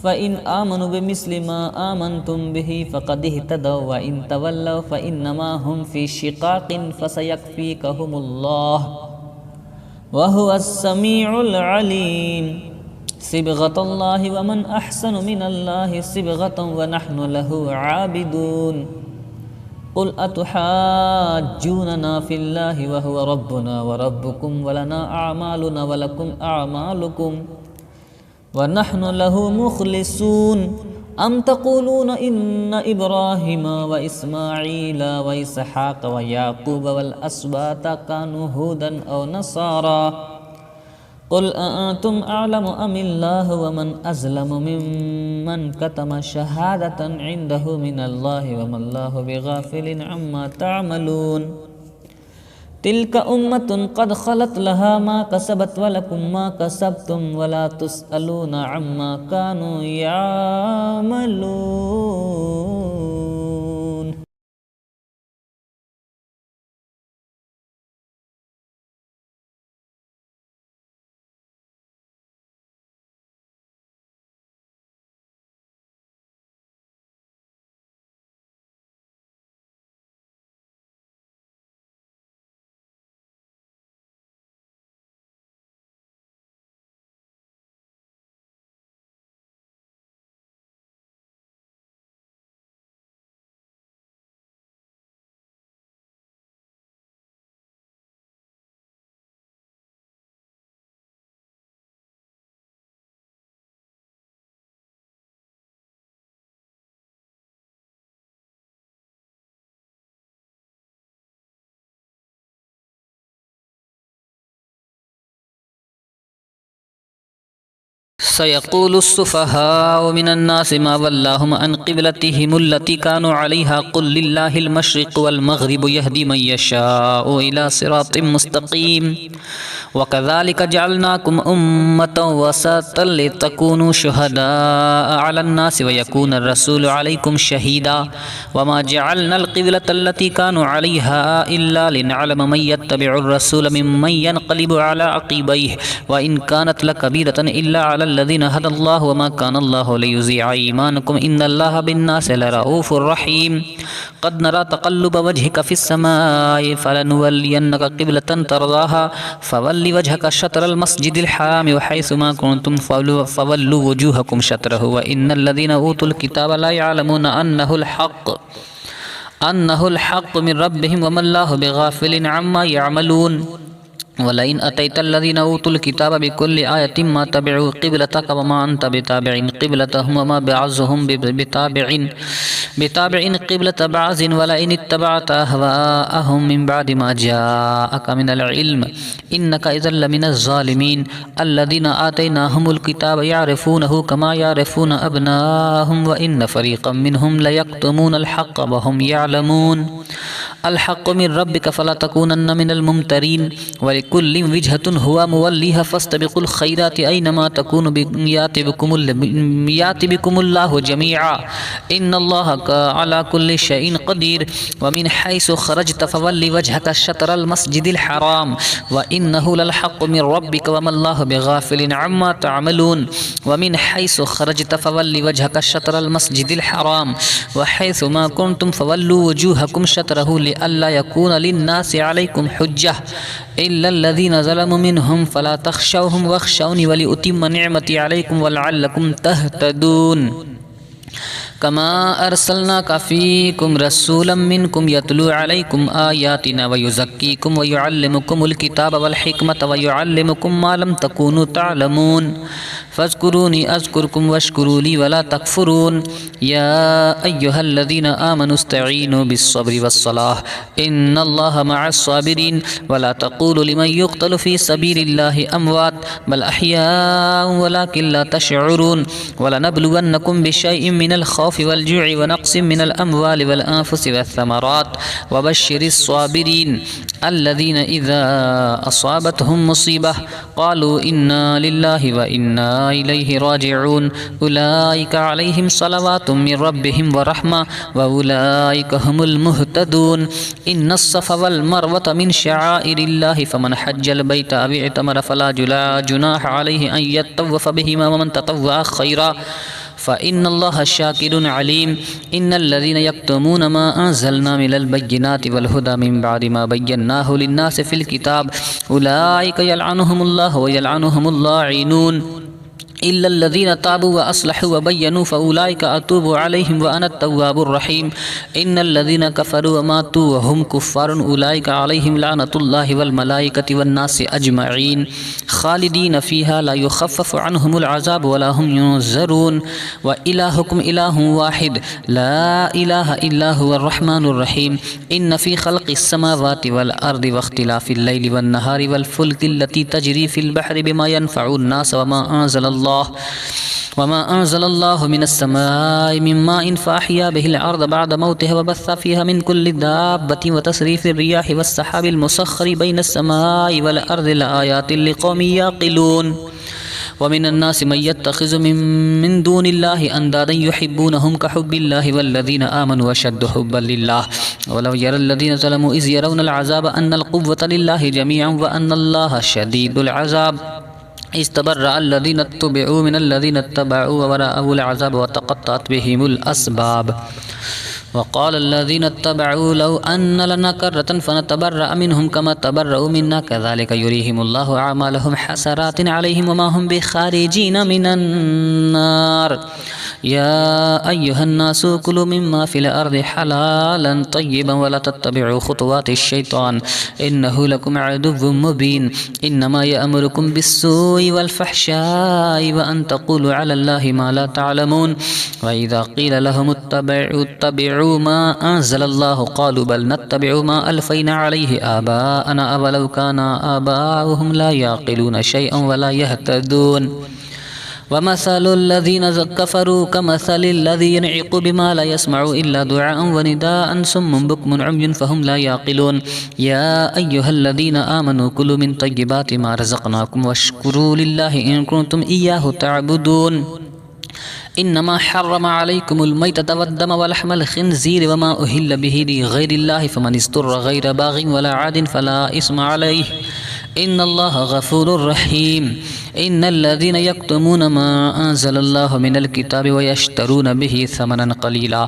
Speaker 2: फ़इन आमनु बिमिस्लि मा आमनतुम बिही फ़क़द इह्तदौ व इन तवल्लौ फ़इन्नमा हुम फ़ी शिक़ाक़िन फ़सयक्फ़ीकहुमुल्लाह व हुवस समीउल अलीम। सिबग़तुल्लाहि व मन अहसनु मिनल्लाहि सिबग़तन व नहनु लहु आबिदून। क़ुल अतुहाज्जूनना फ़िल्लाहि व हुव रब्बुना व रब्बुकुम व लना अअमालुना व लकुम अअमालुकुम व नहनु लहु मुख़लिसून। अम तक़ूलून इन्न इब्राहीम व इस्माईल व इसहाक़ व याक़ूब वल अस्बात कानू हुदन औ नसारा। क़ुल अअंतुम अअलमु अमिल्लाहु व मन अज़लमु मिम्मन कतम शहादतन इंदहु मिनल्लाहि व मल्लाहु बिग़ाफ़िलिन अम्मा तअमलून। तिल्का उम्मतुन क़द खलत लहा मा कसबत व लकुम मा कसबतुम वला तुसअलूना अम्मा कानू यामलून।
Speaker 1: सयक़ूलु सुफ़हाउ मिनन्नासि मा वल्लाहुम अन क़िब्लतिहिमुल्लती कानू अलैहा क़ुल लिल्लाहिल मशरिक़ु वल मग़रिबु यहदी मन यशाउ इला सिरातिम मुस्तक़ीम। वकज़ालिका जअलनाकुम उम्मतन वसतन लितकूनू शुहदाअ अलन्नासि व यकूनर रसूलु अलैकुम शहीदा। वमा जअलनल क़िब्लतल्लती कानू अलैहा इल्ला लिनअलम मन यत्तबिउर रसूल मिम्मन यनक़लिबु अला अक़ीबैहि व इन कानत लकबीरतन इल्ला अलल्लज़ीना हदल्लाहु वमा कानल्लाहु लियुज़ीअ ईमानकुम इन्नल्लाहा बिन्नासि लरऊफ़ुर रहीम। क़द नरा तक़ल्लुब वजहिक फ़िस्समाइ फ़लनुवल्लियन्नका क़िब्लतन तर्ज़ाहा फ़वल्लि वजहक शत्रल मस्जिदिल हराम व हैसुमा कुन्तुम फ़वल्लु वुजूहकुम शत्रहु व इन्नल्लज़ीना ऊतुल किताब ला यअलमूना अन्नहुल हक़्क़ु मिन रब्बिहिम वमल्लाहु बिग़ाफ़िलिन अम्मा यअमलून। वलइन अतैतल्लज़ीना ऊतुल किताब बिकुल्लि आयतिन मा तबिउ क़िब्लतक वमा अन्त बिताबिइन क़िब्लतहुम वमा बअज़ुहुम बिताबिइन क़िब्लत बअज़िन वलइन इत्तबअत अहवाअहुम मिन बअदि मा जाअक मिनल इल्म इन्नका इज़्ज़न लमिनज़ ज़ालिमीन। अल्लज़ीना आतैनाहुमुल किताब यअरिफ़ूनहु कमा यअरिफ़ून अब्नाअहुम व इन्न फ़रीक़म मिनहुम लयक्तुमूनल हक़्क़ व हुम यअलमून। अल हक़्क़ु मिन रब्बिक फला तकूनन्न मिनल मुमतरीन वलिकुल्लिन विजहतुन हुवा मुवल्लिहा फस्तबिकुल खैराति ऐनमा तकूनु याति बिकुमुल्लाहु जमीआ इन्नल्लाहा अला कुल्लि शैइन क़दीर। व मिन हैसु खरजत फवल्लि वजहक शत्रल मस्जिदिल हराम व इन्नहु लल हक़्क़ु मिन रब्बिक वमल्लाहु बिग़ाफ़िलिन अम्मा तअमलून। व मिन हैसु खरजत फवल्लि वजहक शत्रल मस्जिदिल हराम व हैसु मा कुन्तुम फवल्लु वजूहकुम शत्रहु लिअल्ला यकून लिन्नासि अलैकुम हुज्जह इल्लल्लज़ीना ज़लमू मिनहुम फ़ला तख़शौहुम वख़शौनी वलिउतिम्म निअमती अलैकुम वलअल्लकुम तहतदून।
Speaker 2: कमा अरसलनाका फ़ीकुम रसूलन मिनकुम यतलू अलैकुम आयातिना व युज़क्कीकुम व युअल्लिमुकुमुल किताब वल हिकमत व युअल्लिमुकुम मा लम तकूनु तअलमून फ़ज़्कुरूनी अज़्कुरकुम वश्कुरू ली वला तकफ़ुरून या अय्युहल्लज़ीना आमनु इस्तईनु बिस्सब्रि वस्सलाह इन्नल्लाहा मअस्साबिरीन वला तक़ूलू लिमन युक़तलु फ़ी सबीलिल्लाहि अमवात बल अहयाउन वलाकिन ला तशऊरून वलनब्लुवन्नकुम बिशैइन मिनल खौफ़ि वल जु'i व नक़्सिन मिनल अमवालि वल अनफ़ुसि वस्समरात वबश्शिरिस साबिरीन अल्लज़ीना इज़ा असाबतहुम मुसीबह क़ालू इन्ना लिल्लाहि व इन्ना इलैहि राजिऊन उलाइका अलैहिम सलवातुम मिर रब्बिहिम व रहमा व उलाइका हुमुल मुहतदून इन्नस सफ़ा वल मरवत मिन शआइरिल्लाहि फमन हज्जल बैत अव इतमर फला जुनाह अलैहि अन यतव्वफ़ बिहिमा व मन ततव्वअ खैरा फ़इन्नल्लाह शाकिरुन अलीम इन्नल्लज़ीना यक्तुमून मा अंज़लना मिनल बय्यिनाति वल हुदा मिन बअदि मा बय्यन्नाहु लिन्नासि फ़िल किताब उलाइका यलअनुहुमुल्लाहु व यलअनुहुमुल लाइनून इल्लल्लज़ीना ताबू व अस्लहू व बय्यनू फ़उलाइका अतूबु अलैहिम व अना अत-तव्वाबुर रहीम इन्नल्लज़ीना कफ़रू व मातू व हुम कुफ़्फ़ारुन उलाइका अलैहिम लअनतुल्लाहि वल मलाइकति वन नासि अजमईन खालिदीन फ़ीहा ला युख़फ़्फ़फ़ु अन्हुमुल अज़ाब व ला हुम युनज़रून व इलाहुकुम इलाहुन वाहिद ला इलाहा इल्ला हुवर रहमानुर रहीम इन्न फ़ी ख़ल्क़िस समावाति वल अर्दि व इख्तिलाफ़िल लैलि वन नहारि वल फ़ुल्कि लती तजरी फ़िल बहरि बिमा यनफ़उन नास वमा अंज़लल्लाहु मिनस समाई मिन माइन फ़अहया बिहिल अर्द बअद मौतिहा व बस्स फ़ीहा मिन कुल्लि दाब्बतिन व तसरीफ़िर रियाहि वस सहाबिल मुसख़्ख़रि बैनस समाई वल अर्दि लआयातिन लिक़ौमिन याक़िलून व मिनन नासि मन यत्तख़िज़ु मिन दूनिल्लाहि अंदादन युहिब्बूनहुम कहुब्बिल्लाहि वल्लज़ीना आमनू अशद्दु हुब्बन लिल्लाह वलौ यरल्लज़ीना ज़लमू इज़ यरौनल अज़ाब अन्नल क़ुव्वता लिल्लाहि जमीअन व अन्नल्लाहा शदीदुल अज़ाब इस्तबर्रअल्लज़ीना इत्तबअू मिनल्लज़ीना इत्तबअू व रअवुल अज़ाब व तक़त्तअत बिहिमुल अस्बाब वक़ाल अल्लज़ीना इत्तबअू लौ अन्न लना कर्रतन फनतबर्रअ मिनहुम कमा तबर्रअू मिन्ना कज़ालिका युरीहिमुल्लाहु अअमालहुम हसरातिन अलैहिम वमा हुम बिखारिजीन मिनन नार या अय्युहन्नासु कुलू मिम्मा फ़िल अर्दि हलालन तय्यिबन वला तत्तबिअू खुतुवातिश शैतान इन्नहु लकुम अदुव्वुम मुबीन इन्नमा यअमुरुकुम बिस्सूइ वल फ़हशाइ व अन तक़ूलू अलल्लाहि मा ला तअलमून व इज़ा क़ील लहुम इत्तबिअू मा अंज़लल्लाहु क़ालू बल नत्तबिअू मा अल्फ़ैना अलैहि आबाअना अवलौ काना आबाउहुम ला याक़िलून शैअन वला यहतदून वमसलुल्लज़ीना कफ़रू कमसलिल्लज़ी यनइक़ु बिमा ला यस्मअु इल्ला दुआअन व निदाअन सुम्मुन बुक्मुन उम्युन फ़हुम ला याक़िलून या अय्युहल्लज़ीना आमनू कुलू मिन तय्यिबाति मा रज़क़नाकुम वश्कुरू लिल्लाहि इन कुन्तुम इय्याहु तअबुदून इन्नमा हर्रम अलैकुमुल मैतत वद्दम वलहमल खिन्ज़ीर वमा उहिल्ल बिहि लिग़ैरिल्लाहि फमन इस्तुर्र गैर बाग़िन वला आदिन फला इस्म अलैहि इन्नल्लाहा गफ़ूरुर रहीम इन्नल्लज़ीना यक्तुमून मा अंज़लल्लाहु मिनल किताबि व यश्तरून बिहि समनन क़लीला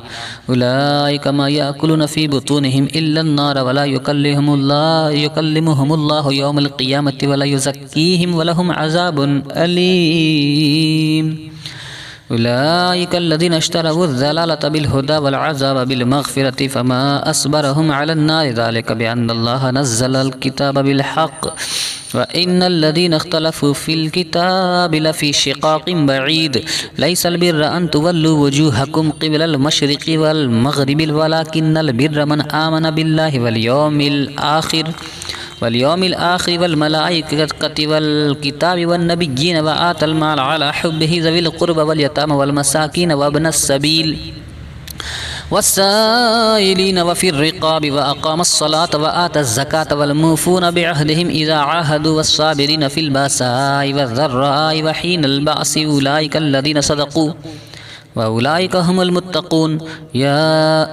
Speaker 2: उलाइका मा याकुलून फ़ी बुतूनिहिम इल्लन नार वला युकल्लिमुहुमुल्लाहु यौमल क़ियामति वला युज़क्कीहिम वलहुम अज़ाबुन अलीम उलाइका अल्लज़ीना इश्तरवुज़ ज़लालता बिल हुदा वल अज़ाब बिल मग़फ़िरति फ़मा अस्बरहुम अलन नार ज़ालिका बिअन्नल्लाहा नज़्ज़लल किताब बिल हक़्क़ व इन्नल्लज़ीना इख्तलफ़ू फ़िल किताबि लफ़ी शिक़ाक़िन बईद लैसल बिर्र अन तुवल्लू वुजूहकुम क़िबलल मशरिक़ि वल मग़रिबि वलाकिन्नल बिर्र मन आमन बिल्लाहि वल यौमिल आख़िर वल मलाइकति वल किताबि वन नबिय्यीन व आतल माल अला हुब्बिहि ज़विल क़ुर्बा वल यतामा वल मसाकीन व इब्नस सबील वस्साइलीन व फ़िर रिक़ाबि व अक़ामस सलात व आतज़ ज़कात वल मूफ़ून बिअहदिहिम इज़ा आहदू वस्साबिरीन फ़िल बासाइ वज़र्राइ व हीनल बअसि उलाइका अल्लज़ीना सदक़ू व उलाइका हुमुल मुत्तक़ून या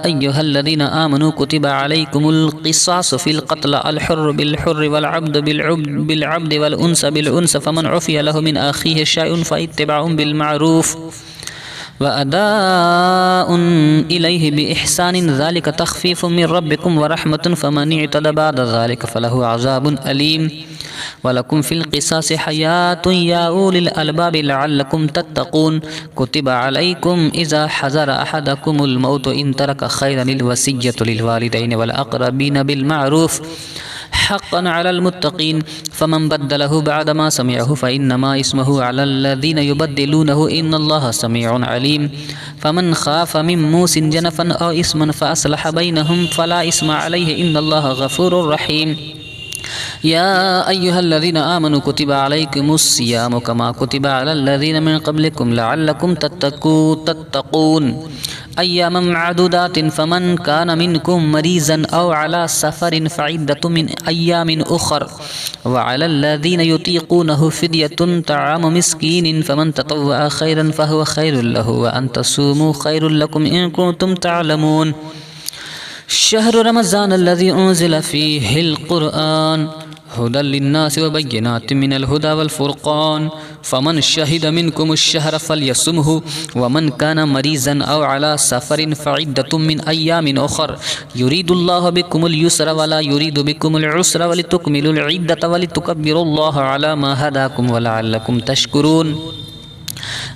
Speaker 2: अय्युहल्लज़ीना आमनू कुतिबा अलैकुमुल क़िसासु फ़िल क़त्ल अल हुर्र बिल हुर्र वल अब्द बिल अब्द वल उन्स बिल उन्स फमन उफ़िया लहु मिन अख़ीहि शैउन फ़इत्तिबाउन बिल मअरूफ़ व अदाउन इलैहि बिइहसानिन ज़ालिका तख़फ़ीफ़ुम मिन रब्बिकुम व रहमतुन फ़मन इअतदा बअद ज़ालिका फ़लहु अज़ाबुन अलीम वलकुम फिल क़िसासि हयातुन या उलिल अलबाबि लअल्लकुम तत्तक़ून कुतिबा अलैकुम इज़ा हज़रा अहदकुमुल मौत इन तरक खैरनिल वसिय्यतु लिल वालिदैनि वल अक़रबीन बिल मारूफ़ हक़्क़न अलल मुत्तक़ीन फ़मन बद्दलहु बअदमा समिअहु फ़इन्नमा इस्मुहु अलल्लज़ीन युबद्दिलूनहु इन्नल्लाहा समीउन अलीम फ़मन ख़ाफ़ मिन मूसिन जनफ़न औ इस्मन फ़अस्लह बैनहुम फ़ला इस्मा अलैहि इन्नल्लाहा गफ़ूरुर रहीम या अय्युहल्लज़ीना आमनू कुतिबा अलैकुमुस्सियामु कमा कुतिबा अलल्लज़ीना मिन क़ब्लिकुम लअल्लकुम तत्तक़ून अय्यामम मअदूदातिन फ़मन कान मिनकुम मरीज़न औ अला सफ़रिन फ़इद्दतुम मिन अय्यामिन उख़र व अलल्लज़ीना युतीक़ूनहु फ़िद्यतुन तआमु मिस्कीनिन फ़मन ततव्वअ खैरन फ़हुव खैरुल लहु व अन तसूमू खैरुल लकुम इन कुंतुम तअलमून शहरु रमज़ानल्लज़ी उन्ज़िल फ़ीहिल क़ुरआन हुदल लिन्नासि व बय्यिनातिम मिनल हुदा वल फ़ुरक़ान फ़मन शहिद मिनकुमुश्शहर फ़लयसुमहु व मन कान मरीज़न औ अला सफ़रिन फ़इद्दतुम मिन अय्यामिन उख़र युरीदुल्लाहु बिकुमुल युस्रा वला युरीदु बिकुमुल उस्रा वलितुकमिलुल इद्दत वलितुकब्बिरुल्लाह अला मा हदाकुम व लअल्लकुम तशकुरून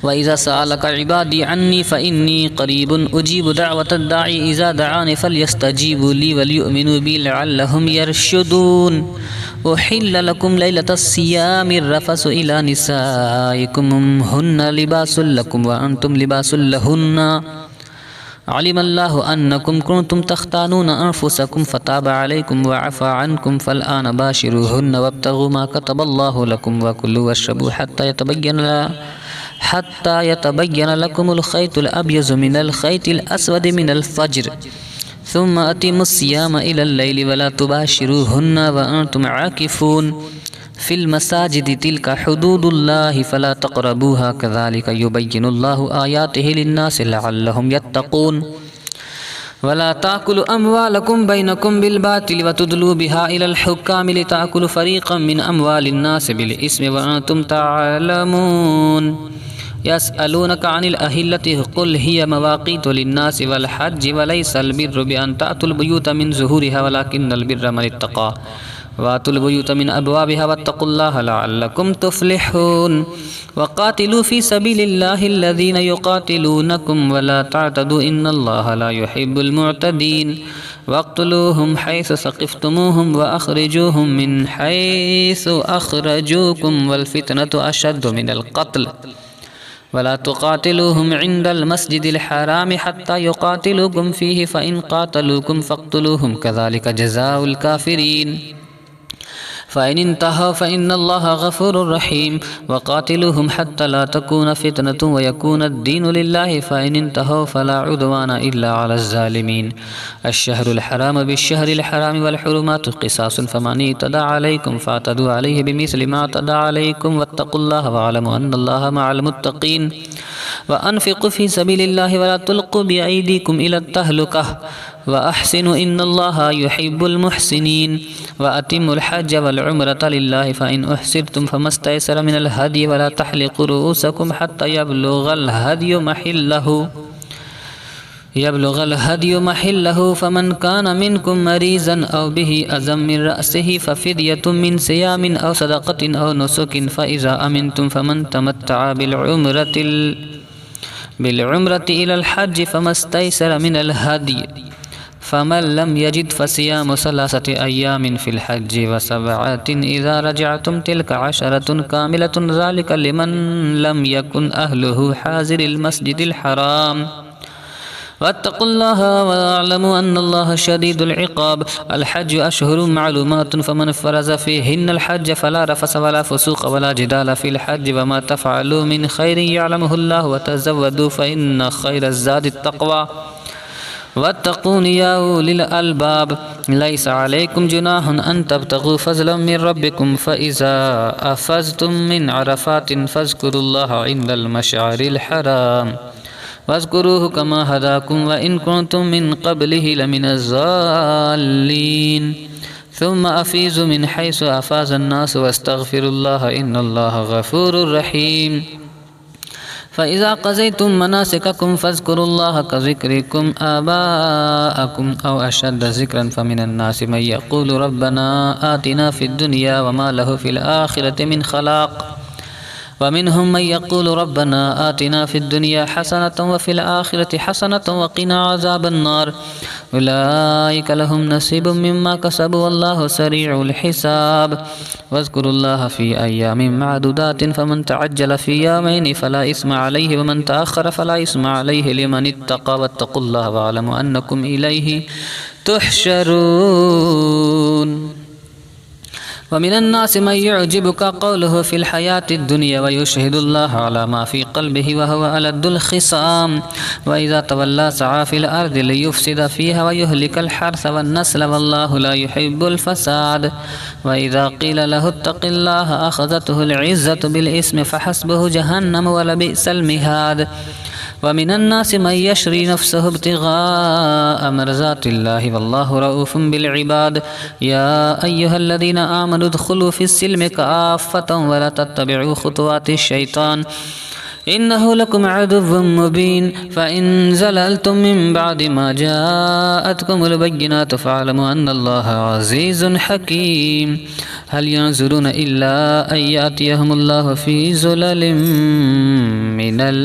Speaker 2: वइज़ा सअलक इबादी अन्नी फ़इन्नी क़रीबुन उजीबु दअवतद दाई इज़ा दआनी फ़लयस्तजीबू ली वलियुमिनू बी लअल्लहुम यरशुदून उहिल्ल लकुम लैलतस सियामिर रफ़सु इला निसाइकुम हुन्ना लिबासुल लकुम व अंतुम लिबासुल लहुन्ना अलिमल्लाहु अन्नकुम कुंतुम तख्तानून अनफुसकुम फ़ताबा अलैकुम व अफ़ा अन्कुम फ़लआन बाशिरूहुन्ना वब्तगू मा कतबल्लाहु लकुम व कुलू वश्रबू हत्ता यतबय्यन लकुमुल ख़ैतुल अब्यज़ु मिनल ख़ैतिल अस्वदि मिनल फ़ज्र सुम्मा अतिमुस सियाम इलल लैलि वला तुबाशिरूहुन्ना व अंतुम आकिफ़ून फ़िल मसाजिदि तिल्का हुदूदुल्लाहि फ़ला तक़रबूहा कज़ालिका युबय्यिनुल्लाहु आयातिहि लिन्नासि लअल्लहुम यत्तक़ून वला ताकुलु अम्वालकुम बैनकुम बिल बातिल व तुदलू बिहा इलल हुक्काम लिताकुलु फ़रीक़म मिन अम्वालिन नास बिल इस्मि व अंतुम तअलमून यसअलूनका अनिल अहिल्लति क़ुल हिय मवाक़ीतु लिन्नासि वल हज्जि व लैसल बिर्रु बिअन तअतुल बुयूत मिन ज़ुहूरिहा वलाकिन्नल बिर्र मन इत्तक़ा वातुल बुयूत मिन अबवाबिहा वत्तक़ुल्लाह लअल्लकुम तुफ़्लिहून वक़ातिलू फ़ी सबीलिल्लाहि अल्लज़ीना युक़ातिलूनकुम वला तअतदू इन्नल्लाहा ला युहिब्बुल मुअतदीन वक़्तुलूहुम हैसु सक़िफ़्तुमूहुम व अख़रिजूहुम मिन हैसु अख़रजूकुम वल फ़ितनतु अशद्दु मिनल क़त्ल वला तुक़ातिलूहुम इंदल मस्जिदिल हराम हत्ता युक़ातिलूकुम फ़ीहि फ़इन क़ातलूकुम फ़क़्तुलूहुम कज़ालिका जज़ाउल काफ़िरीन फ़इन इंतहौ फ़इन्नल्लाहा गफ़ूरुर रहीम वक़ातिलूहुम हत्ता ला तकून फ़ितनतुन व यकूनद्दीनु लिल्लाहि फ़इन इंतहौ फ़ला उद्वाना इल्ला अलज़ ज़ालिमीन अश्शहरुल हराम बिश्शहरिल हराम वल हुरुमातु क़िसासुन फ़मन इतदा अलैकुम फ़अतदू अलैहि बिमिस्लि मा अतदा अलैकुम वत्तक़ुल्लाह वअलमू अन्नल्लाहा मअल मुत्तक़ीन व अनफ़िक़ू फ़ी सबीलिल्लाहि वला तुल्क़ू बिअयदीकुम इलत तहलुक़ह व अहसिनु इन्नल्लाहा युहिब्बुल मुहसिनीन व अतिम्मुल हज्ज वल उम्रता लिल्लाहि फ़इन उहसिरतुम फ़मस्तयसर मिनल हदि वला तहलिक़ू रुऊसकुम हत्ता यबलुगल हदियु महिल्लहु फ़मन कान मिनकुम मरीज़न औ बिही अज़म मिन रअसिही फ़फ़िद्यतुम मिन सियामिन औ सदक़तिन औ नुसुकिन फ़इज़ा अमिनतुम फ़मन तमत्तअ बिलउम्रति इलल हज्ज फ़मस्तयसर मिनल हदि फ़मन लम यजिद फ़सियामु सलासति अय्यामिन फ़िल हज्जि व सबअतिन इज़ा रजअतुम तिल्का अशरतुन कामिलतुन ज़ालिका लिमन लम यकुन अहलुहु हाज़िरिल मस्जिदिल हराम वत्तक़ुल्लाह वअलमू अन्नल्लाहा शदीदुल इक़ाब अल हज्ज अशहुरुम मालूमातुन फ़मन फ़रज़ फ़ीहिन्नल हज्ज फ़ला रफ़स वला फ़ुसूक़ वला जिदाल फ़िल हज्ज वमा तफ़अलू मिन खैरिन यअलमुहुल्लाहु वतज़व्वदू फ़इन्न खैरज़ ज़ादि तक़वा वत्तक़ून या उलिल अलबाब लैस अलैकुम जुनाहुन अन तब्तगू फ़ज़लन मिन रब्बिकुम फ़इज़ा अफ़ज़्तुम मिन अरफ़ातिन फ़ज़्कुरुल्लाह इंदल मशअरिल हराम वज़्कुरूहु कमा हदाकुम व इन कुंतुम मिन क़ब्लिहि लमिनज़ ज़ाल्लीन सुम्मा अफ़ीज़ू मिन हैसु अफ़ाज़न नास वस्तग़फ़िरुल्लाह इन्नल्लाहा गफ़ूरुर रहीम फ़इज़ा क़ज़य्तुम मनासिककुम फ़ज़्कुरुल्लाह कज़िक्रिकुम आबाअकुम औ अशद्द ज़िक्रन फ़मिनन्नासि मन यक़ूलु रब्बना आतिना फ़िद्दुनिया वमा लहु फ़िल आख़िरति मिन ख़लाक़ वमिनहुम मन यक़ूलु रब्बना आतिना फ़िद्दुनिया हसनतन वफ़िल आख़िरति हसनतन वक़िना अज़ाबन्नार उलाइका लहुम नसीबुम मिम्मा कसबु वल्लाहु सरीउल हिसाब वज़्कुरुल्लाह फ़ी अय्यामिन मअदूदातिन फ़मन तअज्जल फ़ी यौमैनि फ़ला इस्मा अलैहि वमन तअख़्ख़र फ़ला इस्मा अलैहि लिमन इत्तक़ा वत्तक़ुल्लाह वअलमू अन्नकुम इलैहि तुहशरून। वमिनन्नास मन युअजिबुका क़ौलुहु फ़िल हयातिद दुनिया वयुशहिदुल्लाह अला मा फ़ी क़ल्बिहि वहुवा अलद्दुल ख़िसाम वइज़ा तवल्ला सआ फ़िल अर्दि लियुफ़्सिद फ़ीहा वयुहलिकल हर्स वन्नस्ल वल्लाहु ला युहिब्बुल फ़साद वइज़ा क़ील लहु इत्तक़िल्लाह अख़ज़तहुल इज़्ज़तु बिल इस्मि फ़हस्बुहु जहन्नम वलबिअसल मिहाद वमिनन्नास मन यशरी नफ़्सहु इब्तिग़ाअ मर्ज़ातिल्लाहि वल्लाहु रऊफ़ुम बिल इबाद या अय्युहल्लज़ीना आमनु उद्ख़ुलू फ़िस्सिल्मि काफ़्फ़तन वला तत्तबिउ ख़ुतुवातिश शैतान इन्नहु लकुम अदुव्वुम मुबीन फ़इन ज़ललतुम मिन बअदि मा जाअतकुमुल बय्यिनातु फ़अलमू अन्नल्लाहा अज़ीज़ुन हकीम हल यंज़ुरून इल्ला अन यातियहुमुल्लाहु फ़ी ज़ुललिम मिनल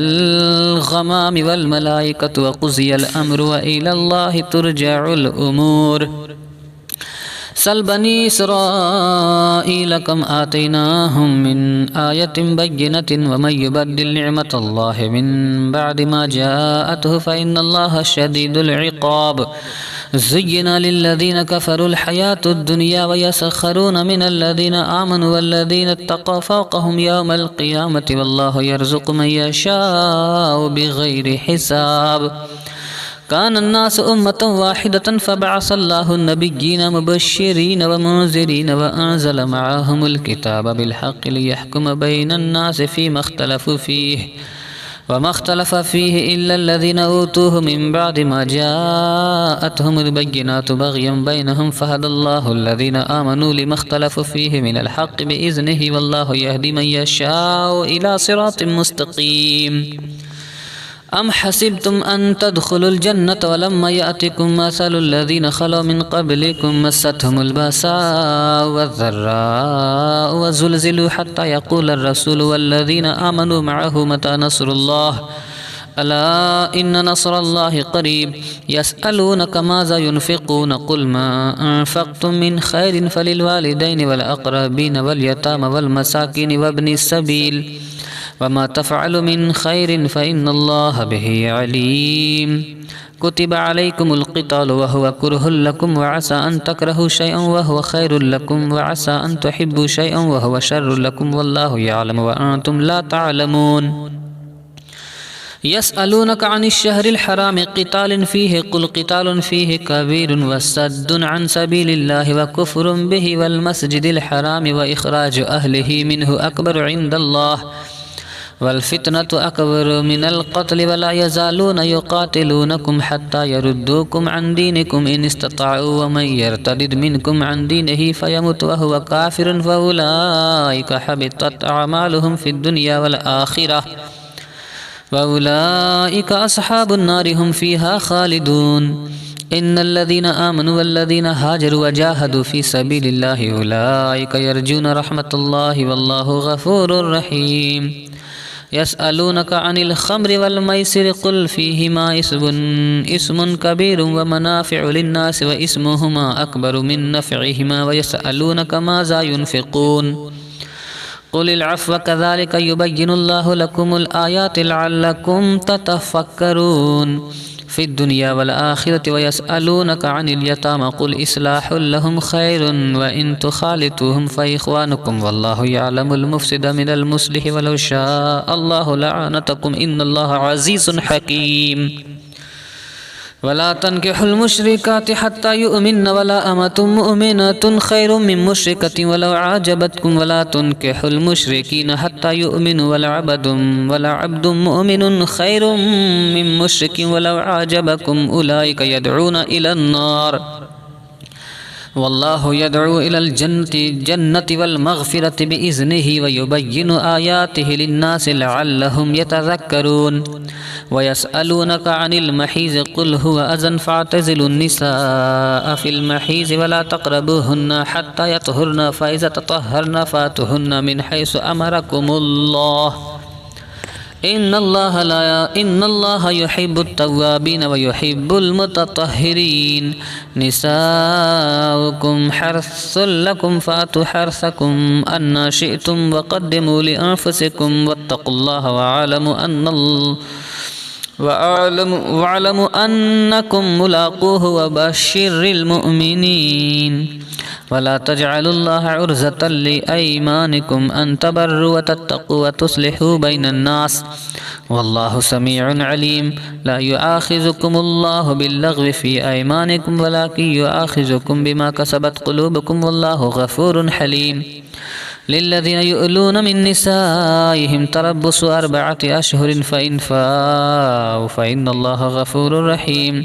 Speaker 2: ग़मामि वल मलाइकतु व क़ुज़ियल अम्रु व इलल्लाहि तुरजउल उमूर। सल बनी इसराईल कम आतैनाहुम मिन आयतिन बय्यिनतिन वमन युबद्दिल निअमतल्लाहि मिन बअदि मा जाअतहु फ़इन्नल्लाहा शदीदुल इक़ाब ज़ुय्यिना लिल्लज़ीना कफ़रुल हयातुद दुनिया वयस्ख़रूना मिनल्लज़ीना आमनु वल्लज़ीना इत्तक़व फ़ौक़हुम यौमल क़ियामति वल्लाहु यर्ज़ुक़ु मन यशाअउ बिग़ैरि हिसाब। कान अन्नासु उम्मतन वाहिदतन फ़बअसल्लाहु नबिय्यीना मुबश्शिरीन व मुनज़िरीन व अंज़ल मअहुमुल किताब बिलहक़्क़ि लियहकुम बैनन्नासि फ़ीमा इख़्तलफ़ू फ़ीहि वमा इख़्तलफ़ फ़ीहि इल्लल्लज़ीना ऊतूहु मिन बअदि मा जाअतहुमुल बय्यिनातु बग़यन बैनहुम फ़हदल्लाहु अल्लज़ीना आमनू लिमा इख़्तलफ़ू फ़ीहि मिनल हक़्क़ि बिइज़्निहि वल्लाहु यहदी मन यशाअउ इला सिरातिन मुस्तक़ीम। अम हसिबतुम अन तदखुलुल जन्नत वलम्मा यातिकुम मसलुल लज़ीना खलौ मिन क़ब्लिकुम मस्सतहुमुल बअसाउ वज़्ज़र्राउ वज़ुलज़िलू हत्ता यक़ूलर रसूलु वल्लज़ीना आमनू मअहु मता नस्रुल्लाह अला इन्न नस्रल्लाहि क़रीब यसअलूनक माज़ा युनफ़िक़ून क़ुल मा अनफ़क़्तुम मिन ख़ैरिन फ़लिल वालिदैनि वल अक़रबीन वल यतामा वल मसाकीन वब्निस सबील वमा तफ़अलु मिन ख़ैरिन फ़इन्नल्लाह बिही अलीम। कुतिबा अलैकुमुल क़ितालु वहुवा कुरहुल लकुम वअसा अन तकरहू शैअन वहुवा खैरुल लकुम वअसा अन तुहिब्बू शैअन वहुवा शर्रुल लकुम वल्लाहु यअलमु व अंतुम ला तअलमून। यसअलूनक अनिश शहरिल हरामि क़ितालिन फ़ीहि क़ुल क़ितालुन फ़ीहि कबीरुन वसद्दुन अन सबीलिल्लाहि व कुफ़्रुन बिहि वल मस्जिदिल हरामि व इख़राजु अहलिही मिन्हु अकबरु इन्दल्लाह वल फ़ितनतु अकबरु मिनल क़त्लि वला यज़ालून युक़ातिलूनकुम हत्ता यरुद्दूकुम अन दीनिकुम इन इस्तताअू व मन यर्तदिद मिनकुम अन दीनिही फ़यमुत व हुवा काफ़िरुन फ़उलाइका हबितत अअमालुहुम फ़िद दुनिया वल आख़िरह व उलाइका अस्हाबुन नारि हुम फ़ीहा ख़ालिदून। इन्नल्लज़ीना आमनु वल्लज़ीना हाजरू वजाहदू फ़ी सबीलिल्लाहि उलाइका यरजून रहमतल्लाहि वल्लाहु गफ़ूरुर रहीम। यसअलूनक अनिल ख़म्रि वल मैसिरि क़ुल फ़ीहिमा इस्मुन कबीरुन व मनाफ़िउ लिन्नासि व इस्मुहुमा अकबरु मिन नफ़इहिमा व यसअलूनक माज़ा युनफ़िक़ून क़ुलिल अफ़्व कज़ालिक युबय्यिनुल्लाहु लकुमुल आयाति लअल्लकुम ततफ़क्करून फ़िद दुनिया वल आख़िरति व यसअलूनक अनिल यतामा क़ुल इस्लाहुल लहुम ख़ैरुन व इन तुख़ालितूहुम फ़इख़्वानुकुम वल्लाहु यअलमुल मुफ़्सिद मिनल मुस्लिहि वलौ शाअल्लाहु लअनतकुम इन्नल्लाहा अज़ीज़ुन हकीम। वला तन्किहुल मुश्रिकाति हत्ता युमिन्न वला अमतुम मुमिनतुन खैरुम मिन मुश्रिकतिन वलौ आजबतकुम वला तन्किहुल मुश्रिकीन हत्ता युमिनु वला अब्दुम मुमिनुन खैरुम मिन मुश्रिकिन वलौ आजबकुम उलाइका यदऊना इलन नार वल्लाहु यदउ इलल जन्नति वल मग़फ़िरति बिइज़्निहि व युबय्यिनु आयातिहि लिन्नासि लअल्लहुम यतज़क्करून व यसअलूनका अनिल महीज़ क़ुल हुवा अज़न फ़अतज़िलुन निसाअ फ़िल महीज़ व ला तक़रबूहुन्ना हत्ता यतहुरन फ़इज़ा ततहहरन फ़अतूहुन्ना मिन हैसु अमरकुमुल्लाह इन्नल्लाह युहिब्बुत तव्वाबीन व युहिब्बुल मुतत्तहिरीन निसाउकुम हर्सुल लकुम फ़ातु हर्सकुम अन्ना शिअ्तुम वक़द्दिमू लिअन्फुसिकुम वत्तक़ुल्लाह वअलमू अन्नकुम मुलाक़ूहु वबश्शिरिल मुअ्मिनीन वला तजअलुल्लाह उर्ज़तन लिअयमानिकुम अन तबर्रु व तत्तक़ू व तुस्लिहू बैनन नास वल्लाहु समीउन अलीम ला युआखिज़ुकुमुल्लाहु बिल्लग़्वि फ़ी अयमानिकुम वलाकिन युआखिज़ुकुम बिमा कसबत क़ुलूबुकुम वल्लाहु गफ़ूरुन हलीम लिल्लज़ीना युअलून मिन निसाइहिम तरब्बुसु अर्बअति अशहुरिन फ़इन फ़ाऊ फ़इन्नल्लाह गफ़ूरुर रहीम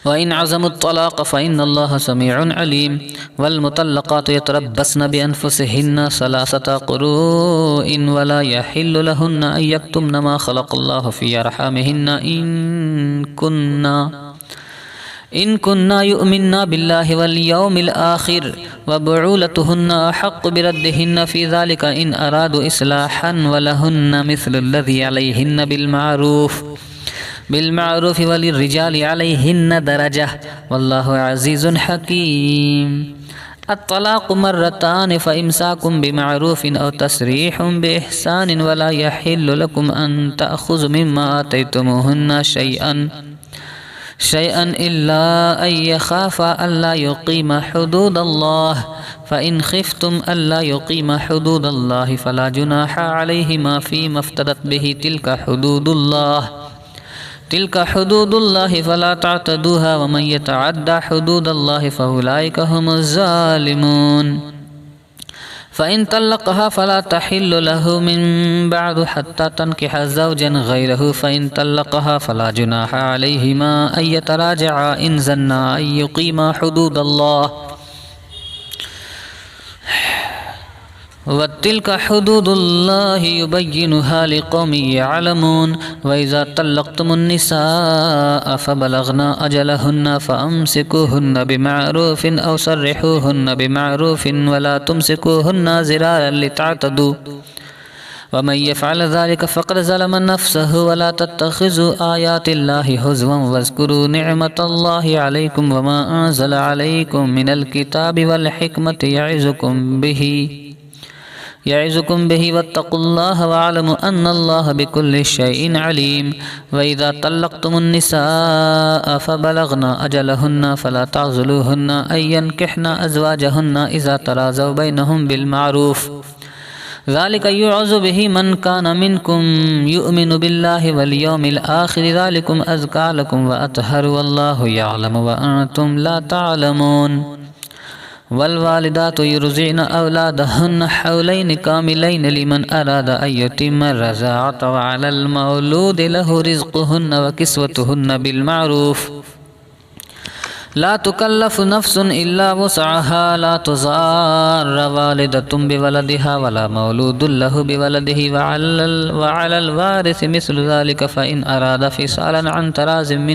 Speaker 2: वइन अज़मुत तलाक़ फ़इन्नल्लाह समीउन अलीम वल्मुतल्लक़ातु यतरब्बस्न बिअन्फुसिहिन्ना सलासता क़ुरूइन वला यहिल्लु लहुन्ना अन यक्तुमन मा ख़लक़ल्लाहु फ़ी अरहामिहिन्ना इन कुन्ना युमिन्ना बिल्लाहि वल यौमिल आखिर व बुऊलतुहुन्ना अहक्कु बिरद्दिहिन्ना फ़ी ज़ालिका इन अरादु इस्लाहन व लहुन्ना मिस्लुल्लज़ी अलैहिन्ना बिलमारूफ वलिर्रिजालि अलैहिन्ना दरजह वल्लाहु अज़ीज़ुन हकीम अत्तलाक़ु मर्रतान फ़इम्साकुम बिमअरूफ़िन औ तस्रीहुम बिइहसानिन वला यहिल्लु लकुम अन तअख़ुज़ू मिम्मा आतयतुमूहुन्ना शयअन इल्ला अन यख़ाफ़ा अल्ला युक़ीमा हुदूदल्लाह फ़इन ख़िफ़्तुम अल्ला युक़ीमा हुदूदल्लाहि फ़ला जुनाहा अलैहिमा फ़ीमा इफ़्तदत बिही तिल्का हुदूदुल्लाहि फ़ला तअतदूहा व मन यतअद्दा हुदूदल्लाहि फ़उलाइका हुमुज़ ज़ालिमून फ़इन तल्लक़हा फ़ला तहिल्लु लहु मिन बअदु हत्ता तन्किहा ज़ौजन गैरहु फ़इन तल्लक़हा फ़ला जुनाहा अलैहिमा अन यतराजआ इन ज़न्ना अन युक़ीमा हुदूदल्लाह वतिल्का हुदूदुल्लाहि युबय्यिनुहा लिक़ौमिन यअलमून व इज़ा तल्लक़्तुमुन निसाअ फ़बलग़ना अजलहुन्ना फ़अम्सिकूहुन्ना बिमअरूफ़िन औ सर्रिहूहुन्ना बिमअरूफ़िन वला तुमसिकूहुन्ना ज़िरारन लितअतदू व मन यफ़अल ज़ालिका फ़क़द ज़लम नफ़्सहु वला तत्तख़िज़ू आयातिल्लाहि हुज़वन वज़्कुरू निअमतल्लाहि अलैकुम वमा अनज़ल अलैकुम मिनल किताबि वल हिकमति यइज़ुकुम बिही वत्तक़ुल्लाह वअलमू अन्नल्लाह बिकुल्लि शैइन अलीम व इज़ा तल्लक़्तुमुन निसाअ फ़बलग़ना अजलहुन्ना फ़ला तअज़लूहुन्ना अन यन्किह्ना अज़वाजहुन्ना इज़ा तराज़व बैनहुम बिलमारूफ़ ज़ालिका युअज़ु बिही मन कान मिनकुम युमिनु बिल्लाहि वल यौमिल आखिर ज़ालिकुम अज़का लकुम व अतहरु वल्लाहु यअलमु व अंतुम ला तअलमून वल्वालिदातु युरज़िअन औलादहुन्न हौलैन कामिलैन लिमन अरादा अन युतिम्म अर्रज़ाअत व अलल मौलूदि लहु रिज़्क़ुहुन्न व किस्वतुहुन्न बिलमारूफ़ ला तुकल्लफ़ु नफ़्सुन इल्ला वुसअहा ला तुज़ार्र वालिदतुन बिवलदिहा वला मौलूदुन लहु बिवलदिही व अलल वारिसि मिस्लु ज़ालिका फ़इन अरादा फ़िसालन अन तराज़िम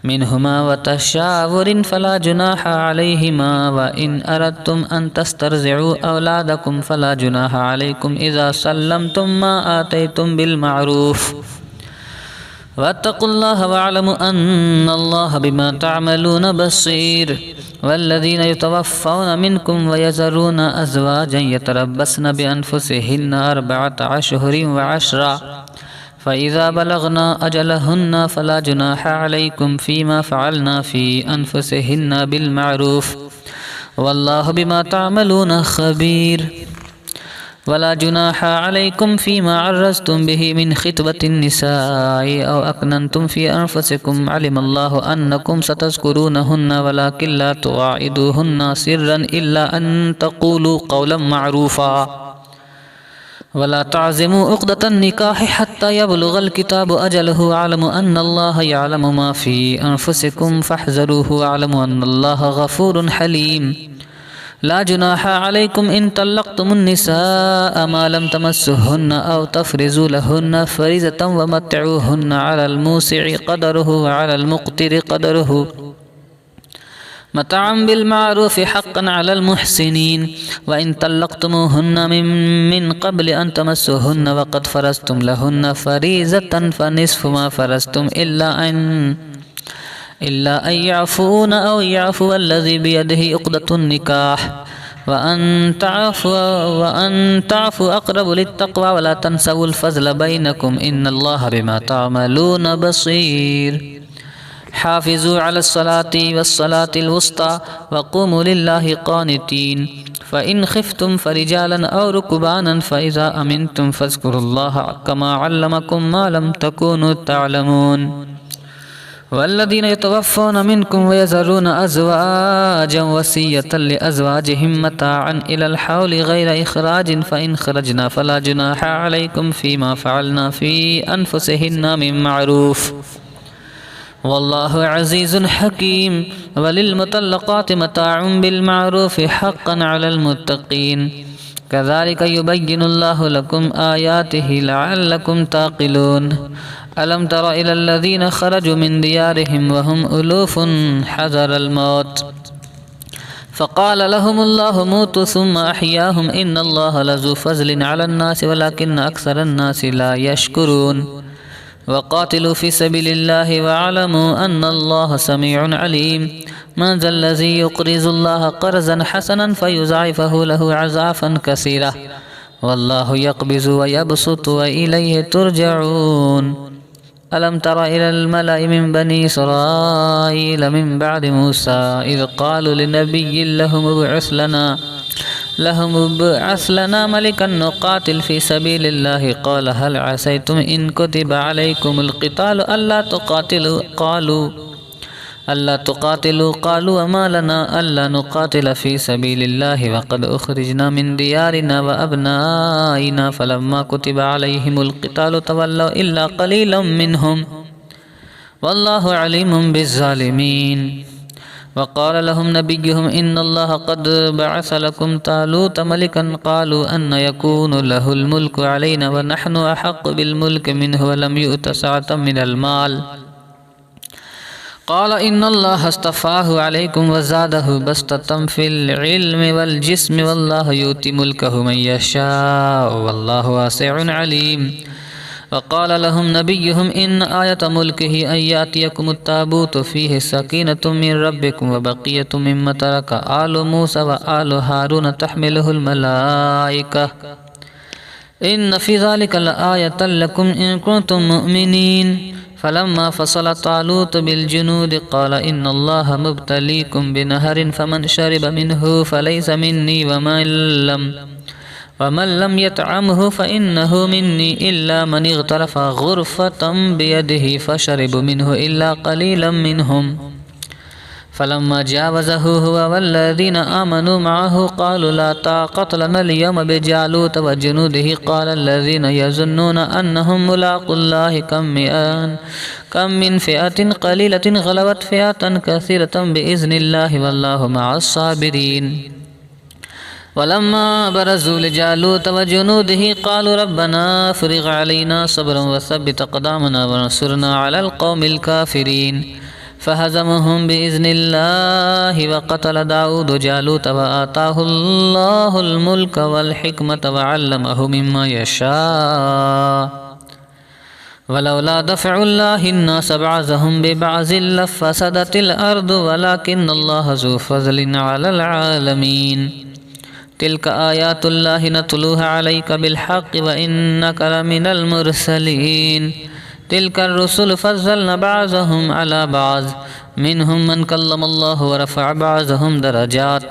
Speaker 2: मिनहुमा व तशावुरिन फ़ला जुनाहा अलैहिमा व इन अरदतुम अन तस्तरज़िउ औलादकुम फ़ला जुनाहा अलैकुम इज़ा सल्लमतुम मा आतयतुम बिलमारूफ़ वत्तक़ुल्लाह वअलमू अन्नल्लाह बिमा तअमलून बसीर वल्लज़ीना युतवफ़्फ़ौना मिनकुम व यज़रूना अज़वाजन यतरब्बस्न बिअन्फुसिहिन्ना अर्बअत अशहुरिन व अशरा फ़इज़ा बलग़ना अजलहुन्ना फ़ला जुनाहा अलैकुम फ़ीमा फ़अलना फ़ी अन्फुसिहिन्ना बिलमारूफ़ वल्लाहु बिमा तअमलून ख़बीर वला जुनाहा अलैकुम फ़ीमा अर्रज़्तुम बिही मिन ख़ित्बतिन निसाइ औ अकनंतुम फ़ी अन्फुसिकुम अलिमल्लाहु अन्नकुम सतज़्कुरूनहुन्ना वलाकिन ला तुवाइदूहुन्ना सिर्रन इल्ला अन तक़ूलू क़ौलन मअरूफ़ा वला ताज़िमू उक़दतन निकाह हत्ता यबलुगल किताबु अजलहु अअलमु अन्नल्लाह यअलमु मा फ़ी अनफुसिकुम फ़हज़रूहु अअलमु अन्नल्लाह गफ़ूरुन हलीम। ला जुनाहा अलैकुम इन तल्लक़्तुमुन निसाअ मा लम तमस्सुहुन्ना औ तफ़रिज़ू लहुन्ना फ़रीज़तन व मत्तिऊहुन्ना अलल मूसि'i क़दरुहु व अलल मुक़तिरि क़दरुहु मताअन बिल मारूफ़ हक़्क़न अलल मुहसिनीन। व इन तल्लक़्तुमूहुन्ना मिन क़ब्ल अन तमस्सुहुन्ना व क़द फ़रज़्तुम लहुन्ना फ़रीज़तन फ़निस्फ़ु मा फ़रज़्तुम इल्ला अन यअफ़ून औ यअफ़ुव अल्लज़ी बियदिही उक़दतुन निकाह व अन तअफ़ू अक़रबु लित्तक़वा व ला तंसवुल फ़ज़्ल बैनकुम इन्नल्लाह बिमा तअमलून बसीर। हाफ़िज़ू अलस्सलाति वस्सलातिल वुस्ता वक़ूमू लिल्लाहि क़ानितीन। फ़इन ख़िफ़्तुम फ़रिजालन औ रुकबानन फ़इज़ा अमिनतुम फ़ज़्कुरुल्लाह कमा अल्लमकुम मा लम तकूनू तअलमून। वल्लज़ीन यतवफ़्फ़ौन मिनकुम वयज़रून अज़वाजन वसिय्यतन लिअज़वाजिहिम मताअन इलल हौलि ग़ैर इख़राजिन फ़इन ख़रजना फ़ला जुनाहा अलैकुम फ़ीमा फ़अलना फ़ी अनफ़ुसिहिन्ना मिन मारूफ़ वल्लाहु अज़ीज़ुन हकीम। वलिलमुतल्लक़ाति मताउन बिलमारूफ़ हक़्क़न अलल मुत्तक़ीन। कज़ालिक युबय्यिनुल्लाहु लकुम आयातिहि लअल्लकुम ताक़िलून। अलम तरा इलल्लज़ीन ख़रजू मिन दियारिहिम वहुम उलूफ़ुन हज़रल मौत फ़क़ाल लहुमुल्लाहु मूतू सुम्मा अह्याहुम इन्नल्लाह लज़ू फ़ज़लिन अलन्नासि वलाकिन्न अक्सरन्नासि ला यश्कुरून। वक़ातिलू फ़ी सबीलिल्लाहि वअलमू अन्नल्लाह समीउन अलीम। मन ज़ल्लज़ी युक़रिज़ुल्लाह क़र्ज़न हसनन फ़युज़ाइफ़हु लहु अज़ाफ़न कसीरा वल्लाहु यक़बिज़ु व यबसुतु व इलैहि तुरजऊन। अलम तरा इलल मलइ मिन बनी इसराईल मिन बअदि मूसा इज़ क़ालू लिनबिय्यिन लहुम उब्अस लना मलिकन नुक़ातिल फ़ी सबीलिल्लाहि क़ाल हल असैतुम इन कुतिबा अलैकुमुल क़ितालु अल्ला तुक़ातिलू क़ालू वमा लना अल्ला नुक़ातिल फ़ी सबीलिल्लाहि वक़द उख़रिजना मिन दियारिना व अब्नाइना फ़लम्मा कुतिबा अलैहिमुल क़ितालु तवल्लव इल्ला क़लीलन मिनहुम वल्लाहु अलीमुम बिज़्ज़ालिमीन। वक़ाल लहुम नबिय्युहुम इन्नल्लाह क़द बअस लकुम तालूत मलिकन क़ालू अन्ना यकूनु लहुल मुल्कु अलैना व नहनु अहक़्क़ु बिल मुल्कि मिन्हु व लम यु'त सअतम मिनल माल क़ाल इन्नल्लाह अस्तफ़ाहु अलैकुम व ज़ादहु बस्ततम फ़िल इल्मि वल जिस्मि वल्लाहु यु'ति मुल्कहु मन यशाअु वल्लाहु वासिउन अलीम। वक़ाल लहुम नबिय्युहुम इन्न आयत मुल्किहि अन यातियकुमुत ताबूतु फ़ीहि सकीनतुम मिन रब्बिकुम व बक़िय्यतुम मिम्मा तरक आलु मूसा व आलु हारून तहमिलुहुल मलाइका इन्न फ़ी ज़ालिका लआयतन लकुम इन कुंतुम मुअमिनीन। फ़लम्मा फ़सल तालूत बिलजुनूद क़ाल इन्नल्लाह मुब्तलीकुम बिनहरिन फ़मन शरिब मिन्हु फ़लैसा मिन्नी वमन लम यतअमहु फ़इन्नहु मिन्नी इल्ला मन इग़तरफ़ ग़ुरफ़तन बियदिही फ़शरिबू मिन्हु इल्ला क़लीलन मिन्हुम। फ़लम्मा जावज़हु हुवा वल्लज़ीना आमनू मअहु क़ालू ला ताक़त लना अल-यौम बिजालूत व जुनूदिही क़ाल अल्लज़ीना यज़ुन्नूना अन्नहुम मुलाक़ुल्लाहि कम मिन फ़िअतिन क़लीलतिन ग़लबत फ़िअतन कसीरतन बिइज़्निल्लाहि वल्लाहु मअस-साबिरीन। वलम्मा बरज़ू लिजालूत व जुनूदिही क़ालू रब्बना अफ़रिग़ अलैना सब्रन व सब्बित अक़दामना वंसुरना अलल क़ौमिल काफ़िरीन। फ़हज़महुम बिइज़्निल्लाहि व क़तल दाऊद जालूत व आताहुल्लाहुल मुल्क वल हिकमत व अल्लमहु मिम्मा यशा। वलौला दफ़उल्लाहि अन्नास बअज़हुम बिबअज़िन लफ़सदतिल अर्दु वलाकिन्नल्लाह ज़ू फ़ज़लिन अलल आलमीन। तिल्क आयातुल्लाहि नतलूहा अलैका बिलहक़्क़ि व इन्नका लमिनल मुरसलीन। तिल्क अर्रुसुलु फ़ज़्ज़लना बअज़हुम अला बअज़ मिनहुम मन कल्लमल्लाहु व रफ़अ बअज़हुम दरजात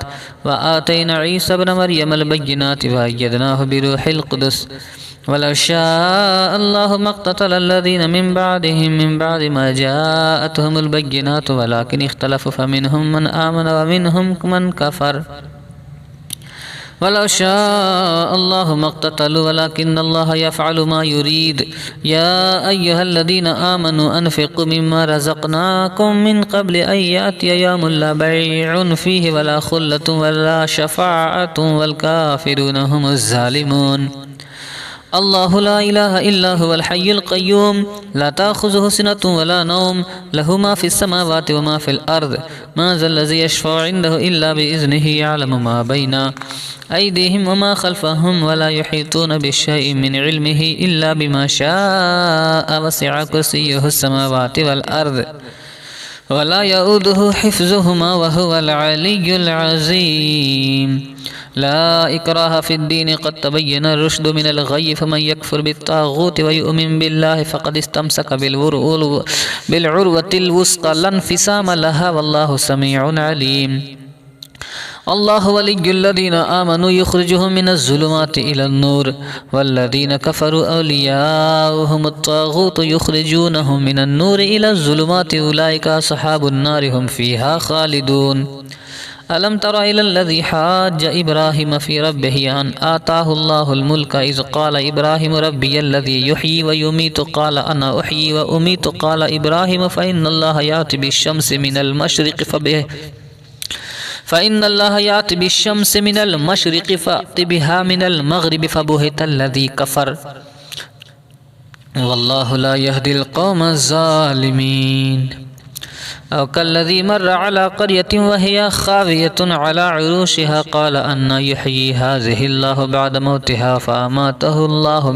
Speaker 2: व आतैना ईसा इब्न मर्यमल बय्यिनाति व अय्यदनाहु बिरूहिल क़ुदस वलौ शाअ अल्लाहु मक़्ततलल लज़ीना मिन बअदिहिम मिन बअदि मा जाअतहुमुल बय्यिनातु वलाकिन इख़्तलफ़ू फ़मिनहुम मन आमन व मिनहुम मन कफ़र। वलो शाअ अल्लाहु मक़्ततलू वलाकिन्न अल्लाह यफ़अलु मा युरीद। या अय्युहल्लज़ीना आमनू अनफ़िक़ू मिम्मा रज़क़नाकुम मिन क़ब्लि अन यातिया यौमुन ला बैउन फ़ीहि वला ख़ुल्लतुन वला शफ़ाअतुन वल काफ़िरूना हुमुज़ ज़ालिमून। अल्लाहु ला इलाहा इल्ला हुवल हय्युल क़य्यूम ला ताख़ुज़ुहु सिनतुन वला नौम लहु मा फ़िस समावाति व मा फ़िल अर्ज़ मा ज़ल्लज़ी यशफ़अु इन्दहु इल्ला बिइज़्निहि यअलमु मा बैना अयदीहिम व मा ख़ल्फ़हुम वला युहीतूना बिशैइन मिन इल्मिहि इल्ला बिमा शाअ वसिअ कुर्सियुहुस समावाति वल अर्ज़ वला यऊदुहु हिफ़्ज़ुहुमा व हुवल अलिय्युल अज़ीम। ला इक्राहा फ़िद्दीन क़द तबय्यना रुश्दु मिनल ग़य्य फ़मन यकफ़ुर बित्ताग़ूति व यु'मिन बिल्लाहि फ़क़द इस्तमसक बिलउर्वतिल वुस्क़ा ला इंफ़िसाम लहा वल्लाहु समीउन अलीम। अल्लाहु वलिय्युल्लज़ीना आमनू युख़्रिजुहुम मिनज़्ज़ुलुमाति इलन्नूर वल्लज़ीना कफ़रू औलियाउहुमुत ताग़ूतु युख़्रिजूनहुम मिनन्नूरि इलज़्ज़ुलुमाति उलाइका अस्हाबुन्नारि हुम फ़ीहा ख़ालिदून। अलम तरा इलल्लज़ी हाज्ज इब्राहीम फ़ी रब्बिही अन आताहुल्लाहुल मुल्का इज़ क़ाल इब्राहीम रब्बियल्लज़ी युह्यी व युमीतु क़ाल अना उह्यी व उमीतु क़ाल इब्राहीम फ़इन्नल्लाह याति बिश्शम्सि मिनल मशरिक़ि फ़अति बिहा मिनल मग़रिबि फ़बुहितल्लज़ी कफ़र वल्लाहु ला यहदिल क़ौमज़्ज़ालिमीन। औ कल्लज़ी मर्र अला क़र्यतिन वहिय ख़ावियतुन अला उरूशिहा क़ाल अन्ना युह्यी हाज़िहिल्लाहु बअद मौतिहा फ़अमातहुल्लाहु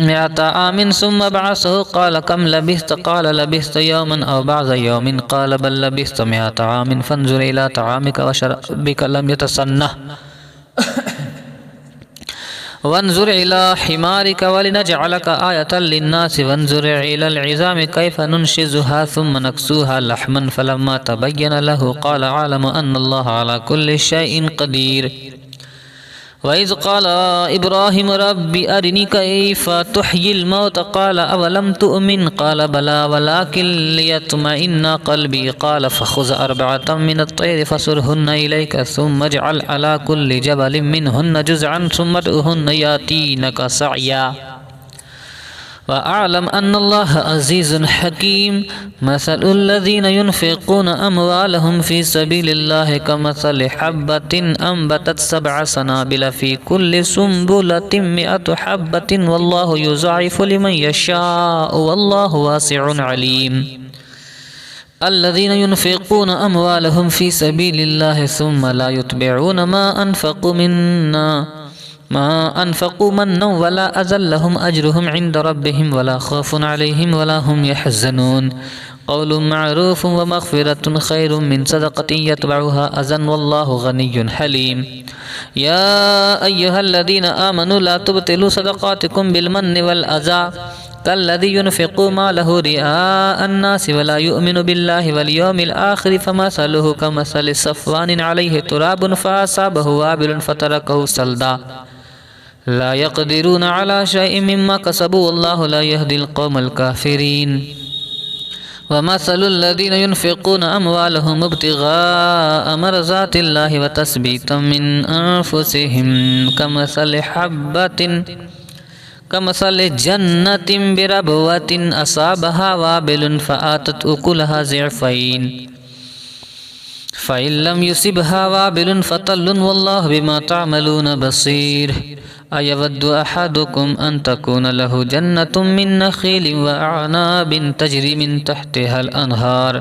Speaker 2: मिअता आमिन सुम्मा बअसहु क़ाल कम लबिस्त क़ाल लबिस्त यौमन औ बअज़ यौमिन क़ाल बल लबिस्त मिअता आमिन फ़न्ज़ुर इला तआमिका व शराबिका लम यतसन्नह वंजुर इला हिमारिका वलिनजअलका आयतल लिन्नासि वंजुर इलल इज़ामि कैफ़ नुनशिज़ुहा सुम्मा नक्सूहा लहमन फलम्मा तबय्यन लहु क़ाल अअलमु अन्नल्लाह अला कुल्लि शैइन क़दीर। वइज़ क़ाल इब्राहीम रब्बि अरिनी कैफ़ तुह्यिल मौत क़ाल अवलम तुअमिन क़ाल बला वलाकिन लियत्मइन्ना क़ल्बी क़ाल फ़ख़ुज़ अर्बअतम मिनत तैरि फ़सुरहुन्ना इलैका सुम्मा इजअल अला कुल्लि जबलिन मिनहुन्ना जुज़अन सुम्मा उदउहुन्ना यातीनका सअया वअअलम अन्नल्लाह अज़ीज़ुन हकीम। मसलुल्लज़ीना युनफ़िक़ूना अमवालहुम फ़ी सबीलिल्लाहि कमसलि हब्बतिन अंबतत सबअ सनाबिल फ़ी कुल्लि सुंबुलतिन मिअतु हब्बतिन वल्लाहु युज़ाइफ़ु लिमन यशाअ वल्लाहु वासिउन अलीम। अल्लज़ीना युनफ़िक़ूना अमवालहुम फ़ी सबीलिल्लाहि सुम्मा ला युतबिऊना मा अनफ़क़ू मन्नन वला अज़ल लहुम अज्रुहुम इंद रब्बिहिम वला ख़ौफ़ुन अलैहिम वला हुम यहज़नून। क़ौलुम मअरूफ़ुन व मग़फ़िरतुन ख़ैरुम मिन सदक़तिन यतबउहा अज़न वल्लाहु ग़निय्युन हलीम। या अय्युहल्लज़ीना आमनू ला तुब्तिलू सदक़ातिकुम बिलमन्नि वल अज़ा कल्लज़ी युनफ़िक़ु मालहु रिआअन नासि वला युमिनु बिल्लाहि वल यौमिल आख़िरि फ़मसलुहु कमसलि सफ़वानिन अलैहि तुराबुन फ़असाबहु वाबिलुन फ़तरकहु सल्दा ला यक़दिरूना अला शैइन मिम्मा कसबू वल्लाहु ला यहदिल क़ौमल काफ़िरीन। वमसलुल्लज़ीना युनफ़िक़ूना अमवालहुम इब्तिग़ाअ मरज़ातिल्लाहि व तस्बीतम मिन अनफ़ुसिहिम कमसलि जन्नतिन बिरबवतिन असाबहा वाबिलुन फ़आतत उकुलहा ज़िअफ़ैन फ़इन लम युसिबहा वाबिलुन फ़तल्लुन वल्लाहु बिमा तअमलून बसीर। अयवद्दु अहदुकुम अन तकून लहु जन्नतुम मिन नख़ीलिन व अअनाबिन तजरी मिन तहतिहल अनहार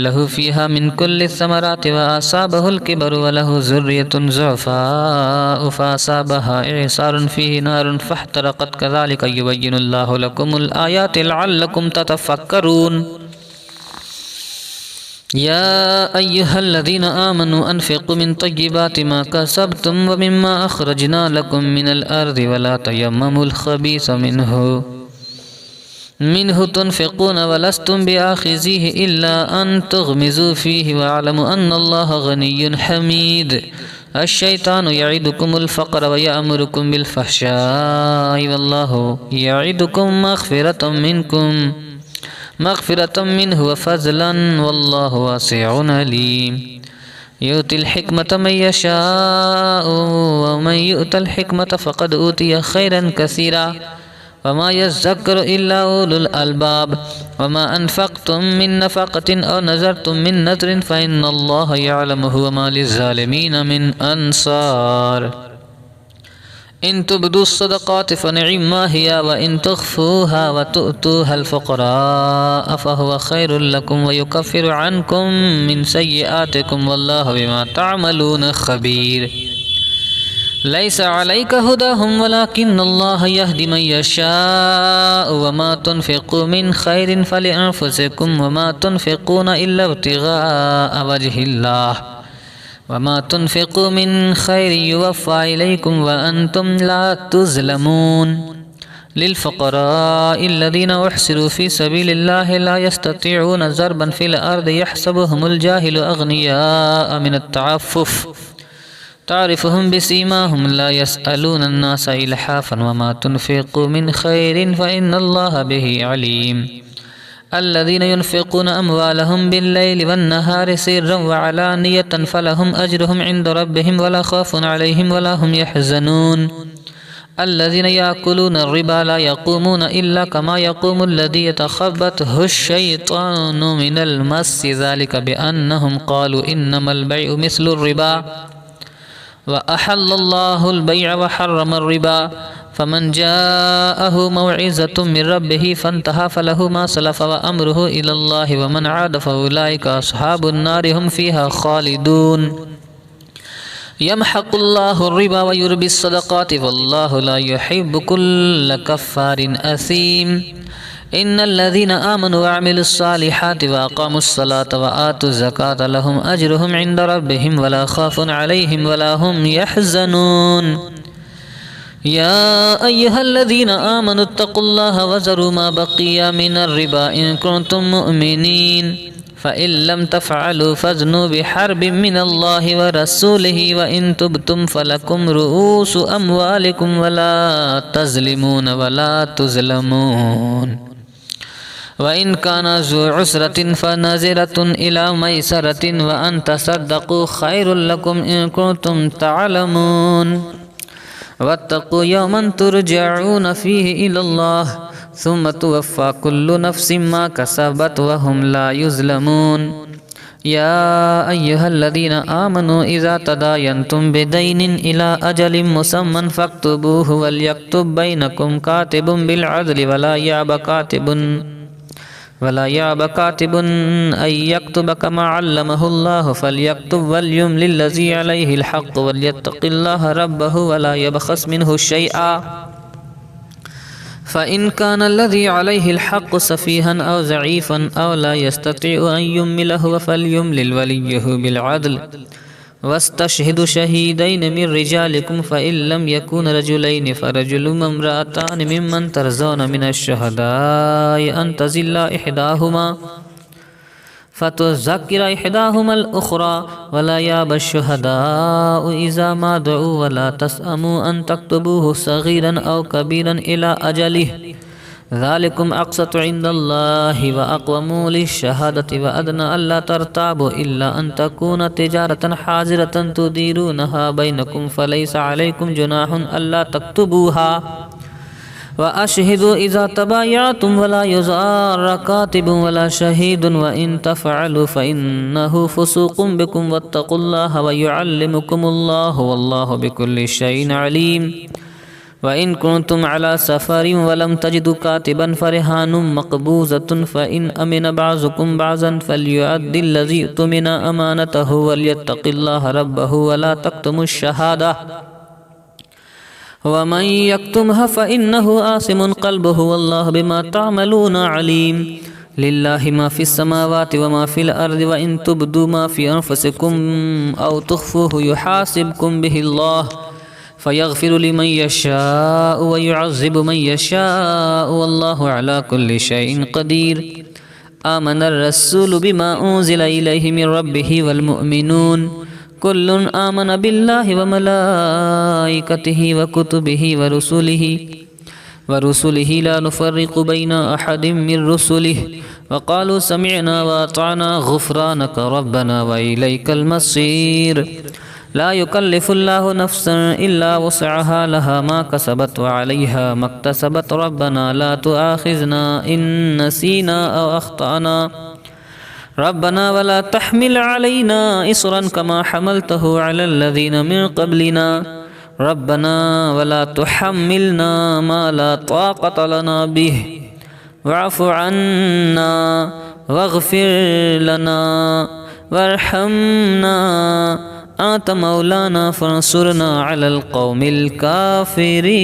Speaker 2: लहु फ़ीहा मिन कुल्लि समराति व असाबहुल किबरु व लहु ज़ुर्रियतुन ज़ुअफ़ाअ फ़असाबहा इसारुन फ़ीहि नारुन फ़हतरक़त कज़ालिक युबय्यिनुल्लाहु लकुमुल आयाति लअल्लकुम ततफ़क्करून। या अय्युहल्लज़ीना आमनू अनफ़िक़ू मिन तय्यिबाति मा कसबतुम व मिम्मा अख़रजना लकुम मिनल अर्ज़ि वला तयम्ममुल ख़बीसा मिन्हु तुनफ़िक़ूना वलस्तुम बिआख़िज़िहि इल्ला अन तुग़मिज़ू फ़ीहि वअलमू अन्नल्लाह ग़निय्युन हमीद। अश्शैतानु यइदुकुमुल फ़क़्र व यअमुरुकुम बिल फ़हशाइ वल्लाहु यइदुकुम मग़फ़िरतम मिन्हु व फ़ज़लन वल्लाहु वासिउन अलीम। युतिल हिकमत मन यशाअ व मन युतल हिकमत फ़क़द ऊतिय खैरन कसीरा वमा यज़्ज़क्करु इल्ला उलुल अलबाब वमा अनफ़क़्तुम मिन नफ़क़तिन औ नज़रतुम मिन नज़रिन फ़इन्नल्लाह यअलमुहु वमा लिज़्ज़ालिमीन मिन अंसार। इन तुब्दु सदक़ात फ़निअम्मा हिया व इन तुख़्फ़ूहा व तु'तूहल फ़ुक़राअ फ़हुव खैरुल लकुम व युकफ़्फ़िरु अन्कुम मिन सय्यिआतिकुम वल्लाहु बिमा तअमलून ख़बीर। लैसा अलैका हुदाहुम वलाकिन्नल्लाह यहदी मन यशाअ वमा तुनफ़िक़ू मिन खैरिन फ़लिअन्फ़ुसिकुम वमा तुनफ़िक़ून इल्ला इब्तिग़ाअ वजहिल्लाह वमा तुनफ़िक़ू मिन खैरिन युवफ़्फ़ा इलैकुम व अंतुम ला तुज़लमून। लिलफ़ुक़राഇ अल्लज़ीना उहसिरू फ़ी सबीलिल्लाहि ला यस्ततीऊन ज़रबन फ़िल अर्दि यहसबुहुमुल जाहिलु अग़नियाअ मिनत तअफ़्फ़ुफ़ तारिफ़ुहुम बिसीमाहुम ला यसअलून अन्नास इल्हाफ़न वमा तुनफ़िक़ू मिन खैरिन फ़इन्नल्लाह बिही अलीम। अल्लज़ीना युनफ़िक़ून अम्वालहुम बिल्लैलि वन्नहारि सिर्रन व अलानियतन फ़लहुम अज्रुहुम इन्द रब्बिहिम वला ख़ौफ़ुन अलैहिम वला हुम यहज़नून। अल्लज़ीना याकुलून रिबा ला यक़ूमून इल्ला कमा यक़ूमु अल्लज़ी यतख़ब्बतहु अश-शैतानु मिनल मस्सि ज़ालिका बिअन्नहुम क़ालू इन्नमल बैउ मिस्लुर रिबा व अहल्लल्लाहुल बैअ व हर्रमर रिबा फ़मन जाअहु मौइज़तुम मिर रब्बिही फ़ंतहा फ़लहु मा सलफ़ व अम्रुहु इलल्लाहि व मन आद फ़उलाइका अस्हाबुन नारि हुम फ़ीहा ख़ालिदून। यमहक़ुल्लाहु रिबा व युर्बिस सदक़ाति वल्लाहु ला युहिब्बु कुल्ल कफ़्फ़ारिन असीम। इन्नल्लज़ीना आमनु व अमिलुस सालिहाति व अक़ामुस सलाता व आतुज़ ज़काता लहुम अज्रुहुम इन्द रब्बिहिम वला ख़ौफ़ुन अलैहिम वला हुम यहज़नून। या अय्युहल्लज़ीना आमनु इत्तक़ुल्लाहा व ज़रू मा बक़िया मिनर रिबा इन कुन्तुम मुअमिनीन फ़इन लम तफ़अलू फ़ज़्नू बिहर्बिम मिनल्लाहि व रसूलिही व इन तुब्तुम फ़लकुम रुऊसु अम्वालिकुम वला तज़लिमून वला तुज़लमून। व इन काना ज़ू उस्रतिन फ़नज़िरतुन इला मैसरतिन व अन तसद्दक़ू खैरुल लकुम इन कुन्तुम तअलमून। वत्तक़ू यौमन तुरजऊन फ़ीहि इलल्लाह सुम्मा तुवफ़्फ़ा कुल्लु नफ़्सिम मा कसबत व हुम ला युज़लमून। या अय्युहल्लज़ीना आमनू इज़ा तदायन्तुम बिदैनिन इला अजलिम मुसम्मन फ़क्तुबूहु वलयक्तुब बैनकुम कातिबुन बिलअदलि वला याब कातिबुन अन यक्तुब कमा अल्लमहुल्लाहु फ़लयक्तुब वलयुमलिल लज़ी अलैहिल हक़्क़ु वलियत्तक़िल्लाह रब्बहु वला यबख़स मिन्हु शैआ फ़इन कान लज़ी अलैहिल हक़्क़ु सफ़ीहन औ ज़ईफ़न औ ला यस्ततिअु अन युम्मिलहु फ़लयुमलिल वलिय्युहु बिलअदल वस्तशहिदु शहीदैन मिन रिजालिकुम फ़इन लम यकुन रजुलैनि फ़रजुलुन व इम्रअतानि मिम्मन तरज़ौन मिनश शुहदाइ अन तज़िल्ला इहदाहुमा फ़तुज़क्किर इहदाहुमल उख़रा वला याबश शुहदाउ इज़ा मा दुऊ वला तस्अमू अन तक्तुबूहु सग़ीरन औ कबीरन इला अजलिहि ज़ालिकुम अक़सतु इंदल्लाहि व अक़वमु लिश्शहादति व अदना अल्ला तरताबु इल्ला अन तकून तिजारतन हाज़िरतन तुदीरूनहा बैनकुम फ़लैसा अलैकुम जुनाहुन अल्ला तक्तुबूहा व अशहिदु इज़ा तबायअतुम वला युज़ार कातिबुन वला शहीदुन व इन तफ़अलू फ़इन्नहु फ़ुसूक़ुम बिकुम वत्तक़ुल्लाह व युअल्लिमुकुमुल्लाहु वल्लाहु बिकुल्लि शैइन अलीम। व इन कुन्तुम अला सफ़रिन वलम तजिदु कातिबन फ़रिहानुम मक़बूज़तुन फ़इन अमिन बअज़ुकुम बअज़न फ़लयुअद्दिल लज़ी उतमिना अमानतहु वलियत्तक़िल्लाह रब्बहु वला तक्तुमुश शहादा व मन यक्तुमहा फ़इन्नहु आसिमुन क़ल्बुहु वल्लाहु बिमा तअमलून अलीम। लिल्लाहि मा फ़िस समावाति व मा फ़िल अर्दि व इन तुब्दू मा फ़ी अनफ़ुसिकुम औ तुख़्फ़ूहु युहासिबकुम बिहिल्लाह फ़यग़फ़िरु लिमन यशाअ व युअज़्ज़िबु मन यशाअ वल्लाहु अला कुल्लि शैइन क़दीर। आमनर रसूलु बिमा उन्ज़िला इलैहि मिन रब्बिहि वल मुअमिनून कुल्लुन आमन बिल्लाहि व मलाइकतिहि व कुतुबिहि व रुसुलिहि वरुसुलिहि ला नुफ़र्रिक़ु बैना अहदिम मिर रुसुलिहि वक़ालू समिअना वअतअना गुफ़रानक रब्बना व इलैकल मसीर। ला युकल्लिफ़ुल्लाहु नफ़्सन इल्ला वुसअहा लहा मा कसबत व अलैहा मक्तसबत रब्बना ला तुआख़िज़ना इन नसीना औ अख़्तअना रब्बना वला तहमिल अलैना इसरन कमा हमलतहु अलल लज़ीना मिन क़ब्लिना रब्बना वला तुहम्मिलना मा ला ताक़त लना बिहि वअफ़ु अन्ना वग़फ़िर लना वरहमना अंत मौलाना फ़ंसुरना अलल क़ौमिल काफ़िरीन।